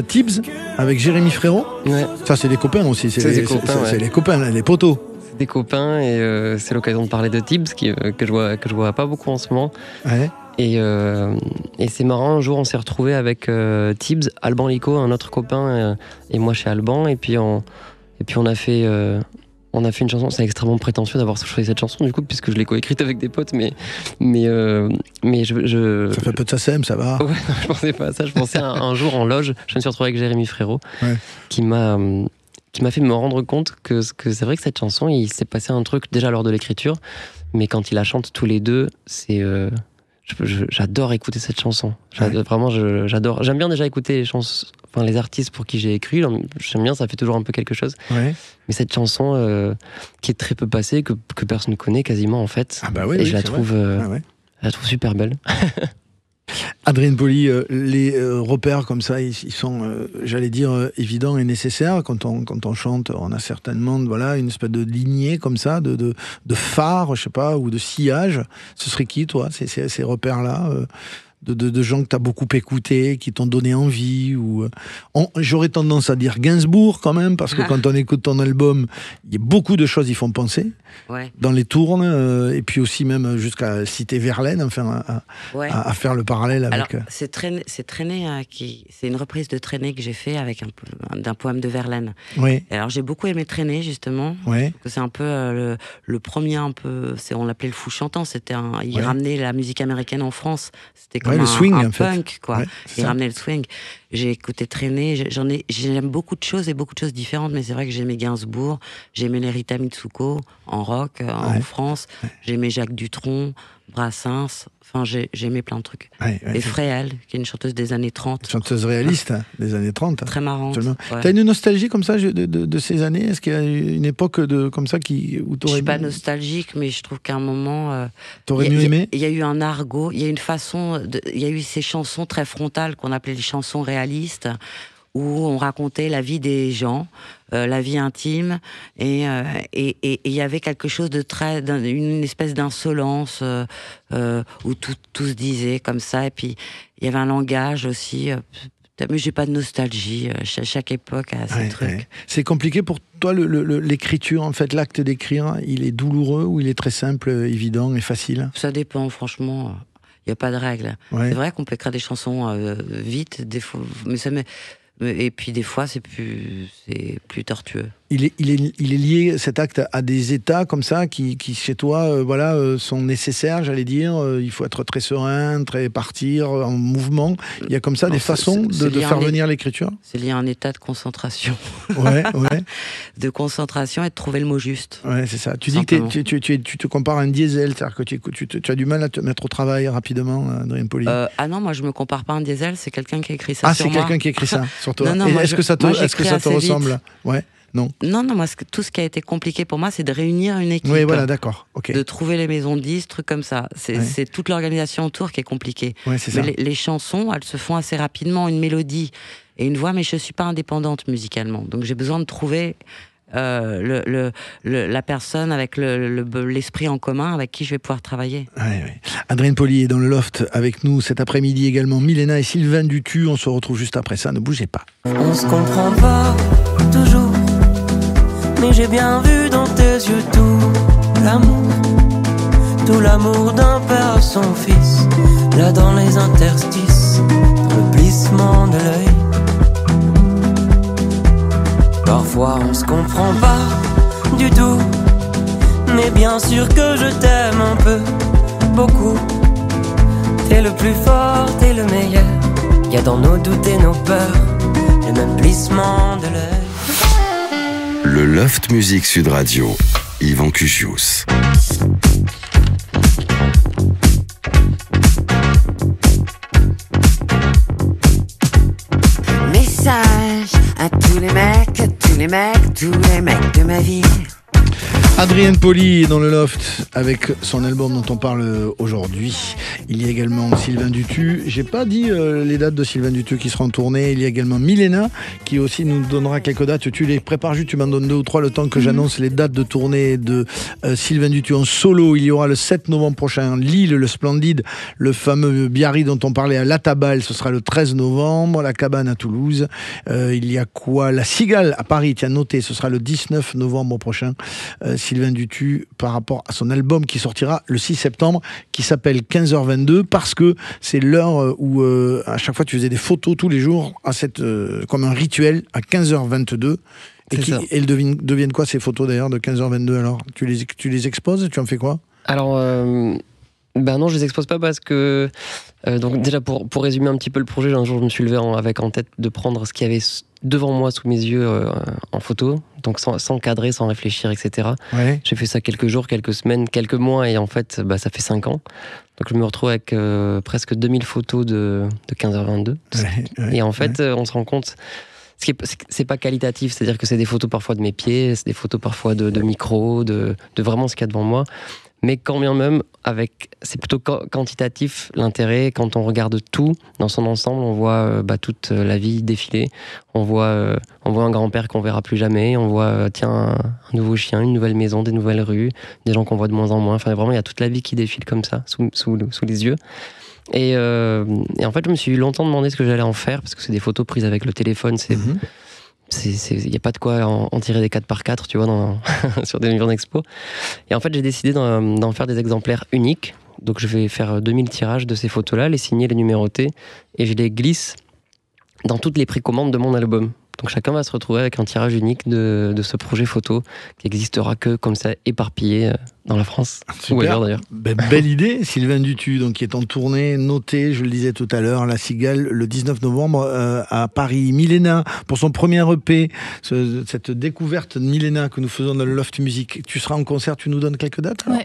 Tibbs avec Jérémy Frérot. Ouais. Ça c'est des copains aussi. C'est les copains, les potos. C'est des copains et c'est l'occasion de parler de Tibbs que je vois pas beaucoup en ce moment. Ouais. Et c'est marrant, un jour on s'est retrouvés avec Tibbs, Alban Lico, un autre copain, et moi chez Alban, et puis on a fait une chanson. C'est extrêmement prétentieux d'avoir choisi cette chanson du coup, puisque je l'ai coécrite avec des potes, mais je... Ça fait un peu de SACEM, ça va. Ouais, non, je pensais pas à ça, je pensais à un jour en loge, je me suis retrouvé avec Jérémy Frérot, qui m'a fait me rendre compte que c'est vrai que cette chanson, il s'est passé un truc déjà lors de l'écriture, mais quand ils la chantent tous les deux, c'est... j'adore écouter cette chanson. Vraiment, j'adore. J'aime bien déjà écouter les chansons, les artistes pour qui j'ai écrit. J'aime bien, ça fait toujours un peu quelque chose. Ouais. Mais cette chanson qui est très peu passée, que personne ne connaît quasiment en fait. Ah bah oui, et je la trouve super belle. Adrien Poli, les repères comme ça, ils sont, j'allais dire, évidents et nécessaires. Quand on chante, on a certainement une espèce de lignée comme ça, de phare, je sais pas, ou de sillage. Ce serait qui, toi, ces repères-là de gens que tu as beaucoup écoutés, qui t'ont donné envie j'aurais tendance à dire Gainsbourg quand même, parce que quand on écoute ton album, il y a beaucoup de choses qui font penser dans les tournes, et puis aussi même jusqu'à citer Verlaine, enfin à faire le parallèle avec... Alors, c'est une reprise de Traîné que j'ai fait avec d'un poème de Verlaine. Oui. Et alors j'ai beaucoup aimé Traîné justement. Oui. C'est un peu le premier on l'appelait le fou chantant. Il ramenait la musique américaine en France. C'était comme le swing, un en fait. punk, quoi. Il ramenait le swing. J'ai écouté Traîner. J'aime beaucoup de choses et beaucoup de choses différentes, mais c'est vrai que j'aimais Gainsbourg, j'aimais les Rita Mitsuko en rock en France, j'aimais Jacques Dutronc, Brassens. Enfin, j'aimais plein de trucs. Et Fréhel, qui est une chanteuse des années 30. Chanteuse réaliste des années 30. Très marrante. T'as une nostalgie comme ça de ces années? Est-ce qu'il y a une époque comme ça où t'aurais... Je suis pas nostalgique, mais je trouve qu'à un moment... t'aurais mieux aimé? Il y a eu un argot, il y a une façon... Il y a eu ces chansons très frontales qu'on appelait les chansons réalistes, où on racontait la vie des gens, la vie intime, et il y avait quelque chose de une espèce d'insolence où tout se disait comme ça, et puis il y avait un langage aussi. Mais j'ai pas de nostalgie. Chaque époque a ses trucs. Ouais. C'est compliqué pour toi l'écriture, en fait, l'acte d'écrire, il est douloureux ou il est très simple, évident et facile? Ça dépend, franchement. Il y a pas de règle. Ouais. C'est vrai qu'on peut écrire des chansons vite, des fois, mais ça met... Et puis des fois, c'est plus tortueux. Il est lié, cet acte, à des états comme ça qui chez toi, sont nécessaires, j'allais dire. Il faut être très serein, très partir, en mouvement. Il y a comme ça des façons de faire venir l'écriture. C'est lié à un état de concentration. Ouais. De concentration et de trouver le mot juste. Ouais, c'est ça. Tu dis que tu te compares à un diesel, c'est-à-dire que tu as du mal à te mettre au travail rapidement, Adrienne Pauly. Non, moi je me compare pas à un diesel, c'est quelqu'un qui a écrit ça sur moi. Ah, c'est quelqu'un qui a écrit ça sur toi. Non, est-ce que ça te ressemble? Ouais. Non, moi, tout ce qui a été compliqué pour moi, c'est de réunir une équipe. Oui, voilà, d'accord. Okay. De trouver les maisons de 10, trucs comme ça. C'est toute l'organisation autour qui est compliquée. Ouais, c'est ça. Mais les chansons, elles se font assez rapidement, une mélodie et une voix, mais je suis pas indépendante musicalement. Donc j'ai besoin de trouver la personne avec l'esprit en commun avec qui je vais pouvoir travailler. Ouais. Adrienne Pauly est dans le loft avec nous cet après-midi également. Milena et Sylvain Dutu, on se retrouve juste après ça, ne bougez pas. On se comprend pas toujours, mais j'ai bien vu dans tes yeux tout l'amour d'un père à son fils, là dans les interstices, dans le plissement de l'œil. Parfois on se comprend pas du tout, mais bien sûr que je t'aime un peu, beaucoup. T'es le plus fort, t'es le meilleur. Y'a dans nos doutes et nos peurs le même plissement de l'œil. Le Loft Musique Sud Radio, Yvan Cugius. Message à tous les mecs de ma vie. Adrienne Pauly est dans le loft avec son album dont on parle aujourd'hui. Il y a également Sylvain Dutu. J'ai pas dit les dates de Sylvain Dutu qui seront tournées. Il y a également Milena qui aussi nous donnera quelques dates. Tu les prépares juste, tu m'en donnes 2 ou 3 le temps que j'annonce les dates de tournée de Sylvain Dutu en solo. Il y aura le 7 novembre prochain Lille, le Splendide, le fameux Biarritz dont on parlait à La Tabale, ce sera le 13 novembre, la Cabane à Toulouse. Il y a quoi? La Cigale à Paris, tiens, noté, ce sera le 19 novembre prochain. Sylvain Dutu par rapport à son album qui sortira le 6 septembre, qui s'appelle 15h22, parce que c'est l'heure où à chaque fois tu faisais des photos tous les jours comme un rituel à 15h22. Et elles deviennent quoi ces photos d'ailleurs de 15h22 alors? Tu les exposes? Tu en fais quoi? Alors non, je les expose pas parce que donc déjà pour résumer un petit peu le projet, un jour je me suis levé avec en tête de prendre ce qu'il y avait devant moi sous mes yeux en photo, donc sans cadrer, sans réfléchir, etc. Ouais. J'ai fait ça quelques jours, quelques semaines, quelques mois, et en fait ça fait 5 ans. Donc je me retrouve avec presque 2000 photos de 15h22. Et en fait on se rend compte, c'est pas qualitatif, c'est-à-dire que c'est des photos parfois de mes pieds, c'est des photos parfois de micro, de vraiment ce qu'il y a devant moi. Mais quand bien même, c'est plutôt quantitatif l'intérêt. Quand on regarde tout dans son ensemble, on voit toute la vie défiler. On voit un grand-père qu'on verra plus jamais. On voit un nouveau chien, une nouvelle maison, des nouvelles rues, des gens qu'on voit de moins en moins. Enfin, vraiment, il y a toute la vie qui défile comme ça, sous les yeux. Et en fait, je me suis longtemps demandé ce que j'allais en faire, parce que c'est des photos prises avec le téléphone. Il n'y a pas de quoi en tirer des 4x4, tu vois, sur des millions d'expos. Et en fait, j'ai décidé d'en faire des exemplaires uniques. Donc, je vais faire 2000 tirages de ces photos-là, les signer, les numéroter, et je les glisse dans toutes les précommandes de mon album. Donc, chacun va se retrouver avec un tirage unique de ce projet photo qui n'existera que comme ça, éparpillé dans la France. Super. Ou ailleurs d'ailleurs. Belle idée, Sylvain Dutu, donc, qui est en tournée, noté, je le disais tout à l'heure, La Cigale, le 19 novembre à Paris. Milena, pour son premier EP, cette découverte de Milena que nous faisons dans le Loft Music. Tu seras en concert, tu nous donnes quelques dates alors? Ouais.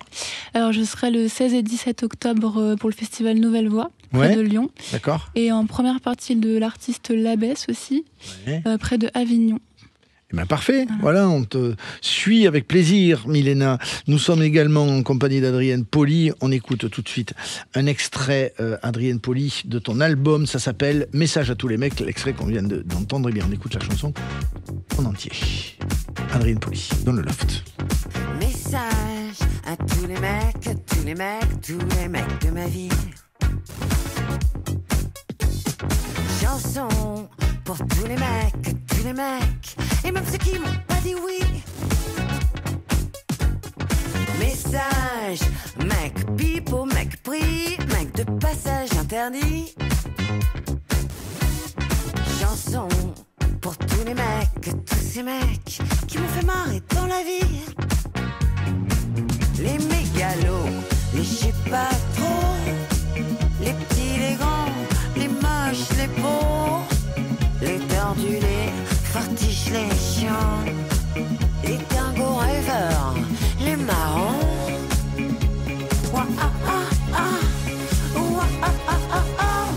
Alors je serai le 16 et 17 octobre pour le festival Nouvelle Voix, près de Lyon. D'accord. Et en première partie de l'artiste Labesse aussi, près de Avignon. Eh bien, parfait, voilà, on te suit avec plaisir, Milena. Nous sommes également en compagnie d'Adrienne Pauly. On écoute tout de suite un extrait, Adrienne Pauly, de ton album. Ça s'appelle Message à tous les mecs, l'extrait qu'on vient d'entendre. Eh bien, on écoute la chanson en entier. Adrienne Pauly, dans le loft. Message à tous les mecs de ma vie. Chanson pour tous les mecs, et même ceux qui m'ont pas dit oui. Message, mec pipeau, mec pris, mec de passage interdit. Chanson pour tous les mecs, tous ces mecs qui m'ont fait marrer dans la vie. Les mégalos, les je sais pas trop, les petits, les grands, les moches, les beaux, les tordus, les fortiches, les chiants, les dingos rêveurs, les marrons. Ouah, ah, ah, ah. Ouah, ah, ah, ah, ah.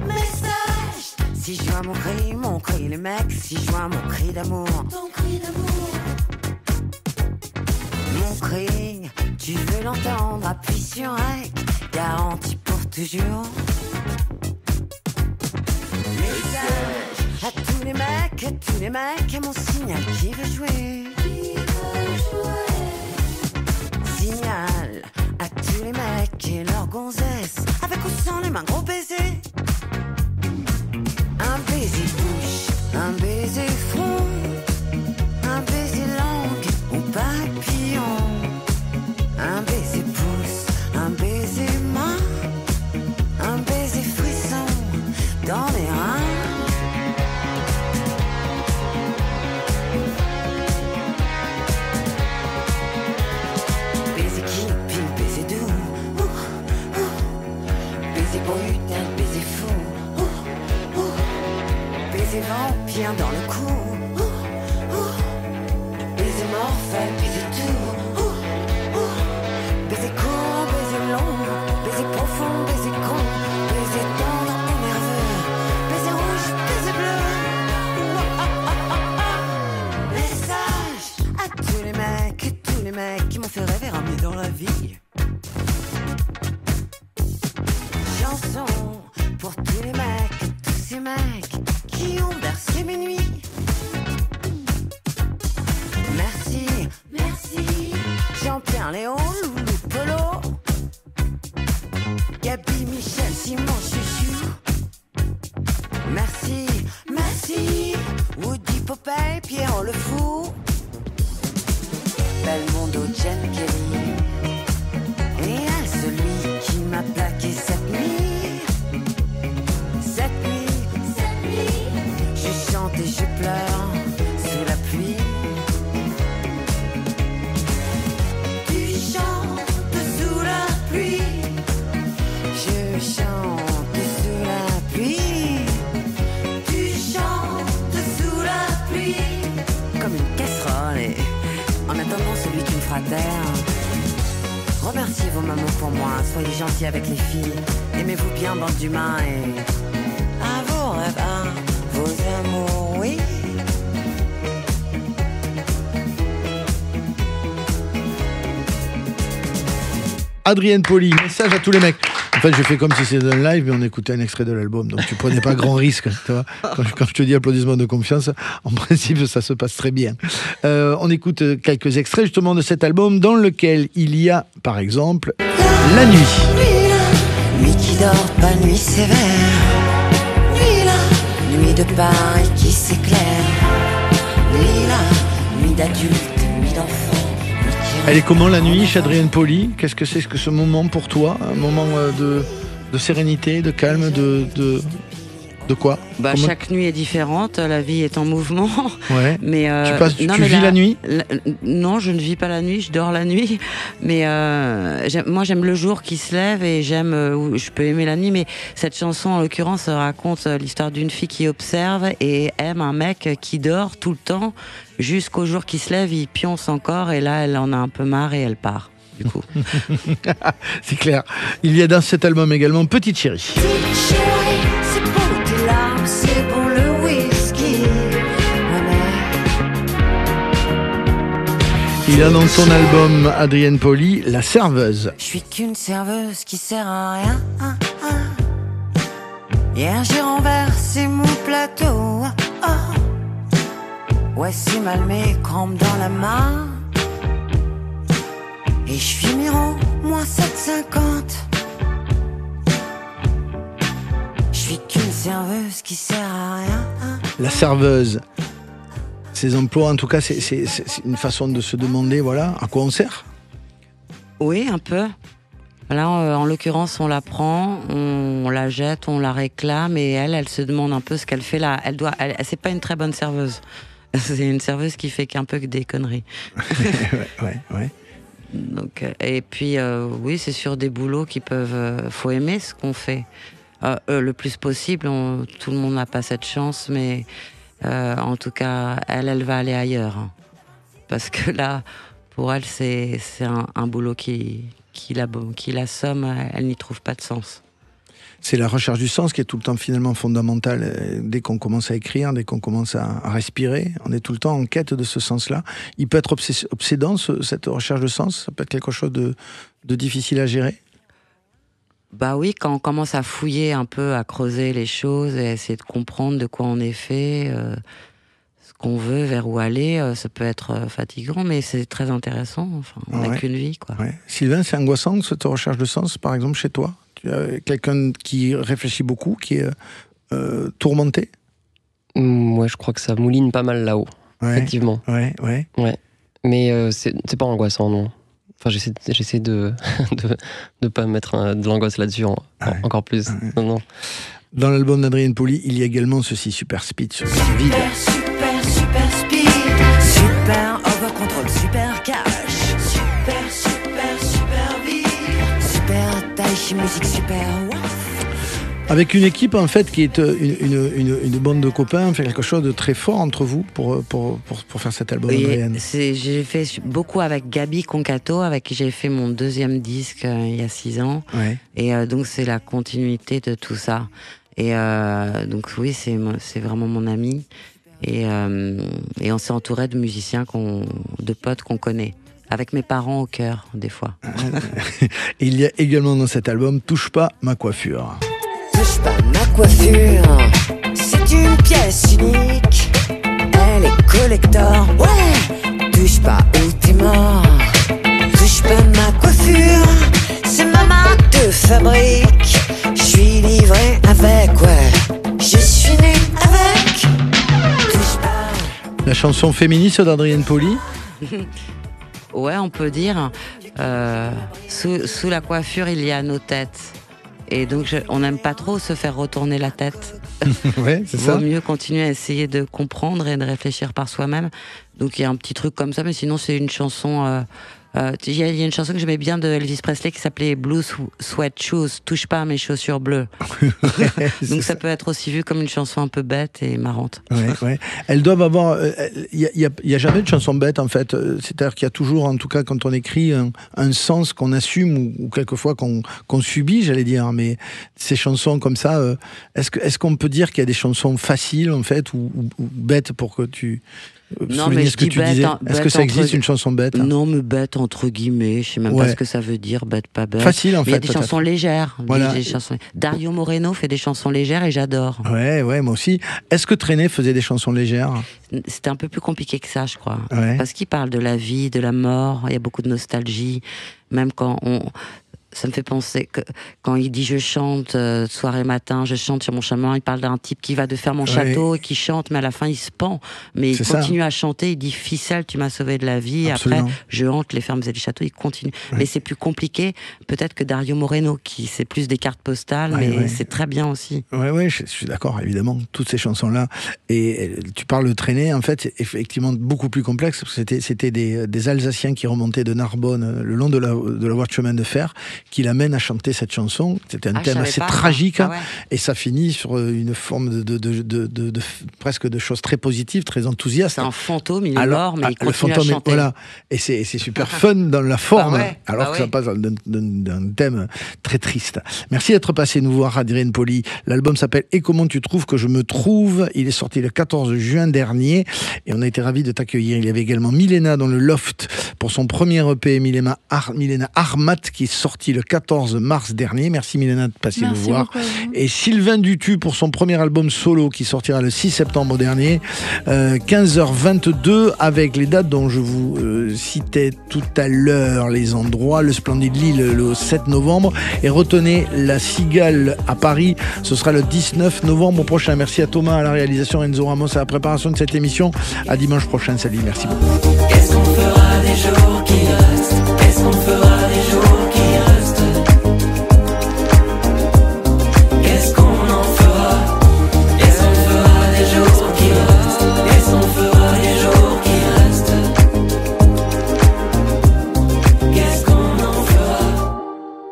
Message. Si je vois mon cri, les mecs, si je vois mon cri d'amour, ton cri d'amour, mon cri, tu veux l'entendre, appuie sur REC, garantie pour toujours. Message à tous les mecs, à mon signal qui veut jouer. Signal à tous les mecs et leurs gonzesses, avec ou sans les mains, gros baiser. Un baiser bouche, un baiser front, un baiser langue ou papillon, un baiser pouce, un baiser main, un baiser frisson dans les reins. Baiser qui pile, baiser doux, baiser brutal, baiser fou, baiser vampire dans le cou, baiser morphèle, baiser tout, baiser court, baiser long, baiser profond, baiser con, baiser tendre et nerveux, baiser rouge, baiser bleu. Message à tous les mecs qui m'ont fait rêver, ramener dans la vie. Chanson pour tous les mecs, tous ces mecs qui ont bercé mes nuits. Merci, merci, Jean-Pierre, Léon, Loulou, Polo, Gabi, Michel, Simon, Chuchu. Merci, merci, Woody, Popeye, Pierrot le Fou, Belmondo, Jen Kelly, et à celui qui m'a plaqué cette nuit. Cette nuit, je chante et je pleure sous la pluie. Tu chantes sous la pluie, je chante sous la pluie. Tu chantes sous la pluie, comme une casserole, et en attendant celui qui me fera taire. Remerciez vos mamans pour moi, soyez gentils avec les filles, aimez-vous bien bande d'humains, et à vos rêves, à vos amours, oui. Adrienne Pauly, message à tous les mecs. En fait, je fais comme si c'était un live, mais on écoutait un extrait de l'album, donc tu prenais pas grand risque. Tu vois, quand je te dis applaudissements de confiance, en principe, ça se passe très bien. On écoute quelques extraits justement de cet album, dans lequel il y a, par exemple, La Nuit. Nuit qui dort pas, nuit sévère. Nuit de Paris qui s'éclaire. Nuit d'adulte, nuit d'enfant. Elle est comment la nuit chez Adrienne Pauly? Qu'est-ce que c'est que ce moment pour toi? Un moment de sérénité, de calme, de quoi? Chaque nuit est différente, la vie est en mouvement. Ouais. Mais tu vis la nuit? Non, je ne vis pas la nuit, je dors la nuit. Mais moi, j'aime le jour qui se lève et je peux aimer la nuit. Mais cette chanson, en l'occurrence, raconte l'histoire d'une fille qui observe et aime un mec qui dort tout le temps jusqu'au jour qui se lève, il pionce encore et là, elle en a un peu marre et elle part. Du coup. C'est clair. Il y a dans cet album également Petite Chérie. Petite chérie, c'est pour tes larmes, c'est pour le whisky. Il y a dans son album Adrienne Pauly, La Serveuse. Je suis qu'une serveuse qui sert à rien. Hier j'ai renversé mon plateau. Ouais, c'est mal mes crampes dans la main. Et je suis Miro, moins 7,50. Je suis qu'une serveuse qui sert à rien. La serveuse. Ces emplois, en tout cas, c'est une façon de se demander, voilà, à quoi on sert. Oui, un peu. Là, en l'occurrence, on la prend, on la jette, on la réclame, et elle se demande un peu ce qu'elle fait là. C'est pas une très bonne serveuse. C'est une serveuse qui fait qu'un peu que des conneries. ouais. Donc, et puis, oui, c'est sur des boulots qui peuvent... faut aimer ce qu'on fait. Le plus possible, tout le monde n'a pas cette chance, mais en tout cas, elle va aller ailleurs. Hein. Parce que là, pour elle, c'est un boulot qui l'assomme, elle n'y trouve pas de sens. C'est la recherche du sens qui est tout le temps finalement fondamentale. Dès qu'on commence à écrire, dès qu'on commence à respirer, on est tout le temps en quête de ce sens-là. Il peut être obsédant, cette recherche de sens. Ça peut être quelque chose de difficile à gérer. Bah oui, quand on commence à fouiller un peu, à creuser les choses et à essayer de comprendre de quoi on est fait, ce qu'on veut, vers où aller, ça peut être fatigant, mais c'est très intéressant. Enfin, on n'a qu'une vie, quoi. Ouais. Sylvain, c'est angoissant cette recherche de sens, par exemple, chez toi? Tu as quelqu'un qui réfléchit beaucoup, qui est tourmenté? Ouais, je crois que ça mouline pas mal là-haut, effectivement. Ouais. Mais c'est pas angoissant, non. Enfin, j'essaie de pas mettre de l'angoisse là-dessus encore plus. Non. Dans l'album d'Adrienne Pauly, il y a également ceci, Super Speed, Super Vide. Super speed, super over control, super cash, super vide, super taille, musique super waf. Avec une équipe en fait qui est une bande de copains, fait quelque chose de très fort entre vous pour faire cet album. J'ai fait beaucoup avec Gabi Concato, avec qui j'ai fait mon deuxième disque il y a 6 ans. Ouais. Et donc c'est la continuité de tout ça. Et donc oui, c'est vraiment mon ami. Et on s'est entouré de musiciens, de potes qu'on connaît. Avec mes parents au cœur, des fois. Et il y a également dans cet album Touche pas ma coiffure. Touche pas ma coiffure, c'est une pièce unique. Elle est collector, ouais. Touche pas où t'es mort. Touche pas ma coiffure, c'est ma marque de fabrique. Je suis livré avec, ouais. Je suis né avec. Touche pas. La chanson féministe d'Adrienne Pauly. Ouais, on peut dire. Sous la coiffure, il y a nos têtes. Et donc, on n'aime pas trop se faire retourner la tête. Ouais, c'est ça. Vaut mieux continuer à essayer de comprendre et de réfléchir par soi-même. Donc, il y a un petit truc comme ça, mais sinon, c'est une chanson... Il y a une chanson que j'aimais bien de Elvis Presley qui s'appelait Blue Sweat Shoes, touche pas à mes chaussures bleues. Donc ça peut être aussi vu comme une chanson un peu bête et marrante. Ouais. Elles doivent avoir... Il y a jamais de chanson bête en fait. C'est-à-dire qu'il y a toujours, en tout cas quand on écrit, un sens qu'on assume ou quelquefois qu'on subit, j'allais dire. Mais ces chansons comme ça, est-ce qu'on peut dire qu'il y a des chansons faciles en fait ou bêtes pour que tu... Non, mais ce que tu disais. Est-ce que ça existe une chanson bête? Non, mais bête entre guillemets, je sais même pas ce que ça veut dire, bête, pas bête. Facile en fait. Il y a des chansons légères. Voilà. Dario Moreno fait des chansons légères et j'adore. Ouais, moi aussi. Est-ce que Trenet faisait des chansons légères? C'était un peu plus compliqué que ça, je crois. Ouais. Parce qu'il parle de la vie, de la mort, il y a beaucoup de nostalgie. Même quand ça me fait penser que quand il dit je chante soir et matin, je chante sur mon chemin, il parle d'un type qui va de faire mon château et qui chante, mais à la fin il se pend. Mais il continue à chanter, il dit ficelle, tu m'as sauvé de la vie. Absolument. Après, je hante les fermes et les châteaux, il continue. Ouais. Mais c'est plus compliqué, peut-être que Dario Moreno, qui c'est plus des cartes postales, mais c'est très bien aussi. Ouais, je suis d'accord, évidemment, toutes ces chansons-là. Et tu parles de Trenet, en fait, c'est effectivement beaucoup plus complexe, parce que c'était des Alsaciens qui remontaient de Narbonne le long de la voie de chemin de fer, qui l'amène à chanter cette chanson. C'était un thème assez tragique, et ça finit sur une forme de presque de choses très positives, très enthousiastes. C'est un fantôme, il est mort, mais il continue à chanter. Voilà. Et c'est super fun dans la forme, alors que ça passe d'un thème très triste. Merci d'être passé nous voir, Adrienne Pauly. L'album s'appelle « Et comment tu trouves que je me trouve ?» Il est sorti le 14 juin dernier, et on a été ravis de t'accueillir. Il y avait également Milena dans le Loft pour son premier EP, Milena Armat, qui est sorti le 14 mars dernier. Merci Milena de passer nous voir. Et Sylvain Dutu pour son premier album solo qui sortira le 6 septembre dernier, 15h22, avec les dates dont je vous citais tout à l'heure, les endroits, le Splendid Lille le 7 novembre, et retenez la Cigale à Paris, ce sera le 19 novembre prochain. Merci à Thomas à la réalisation, Enzo Ramos à la préparation de cette émission. À dimanche prochain, salut, merci beaucoup. Qu'est-ce qu'on fera des jours qui restent? Qu'est-ce qu'on fera des jours qui restent?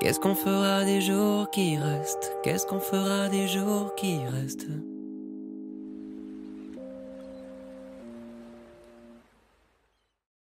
Qu'est-ce qu'on fera des jours qui restent? Qu'est-ce qu'on fera des jours qui restent?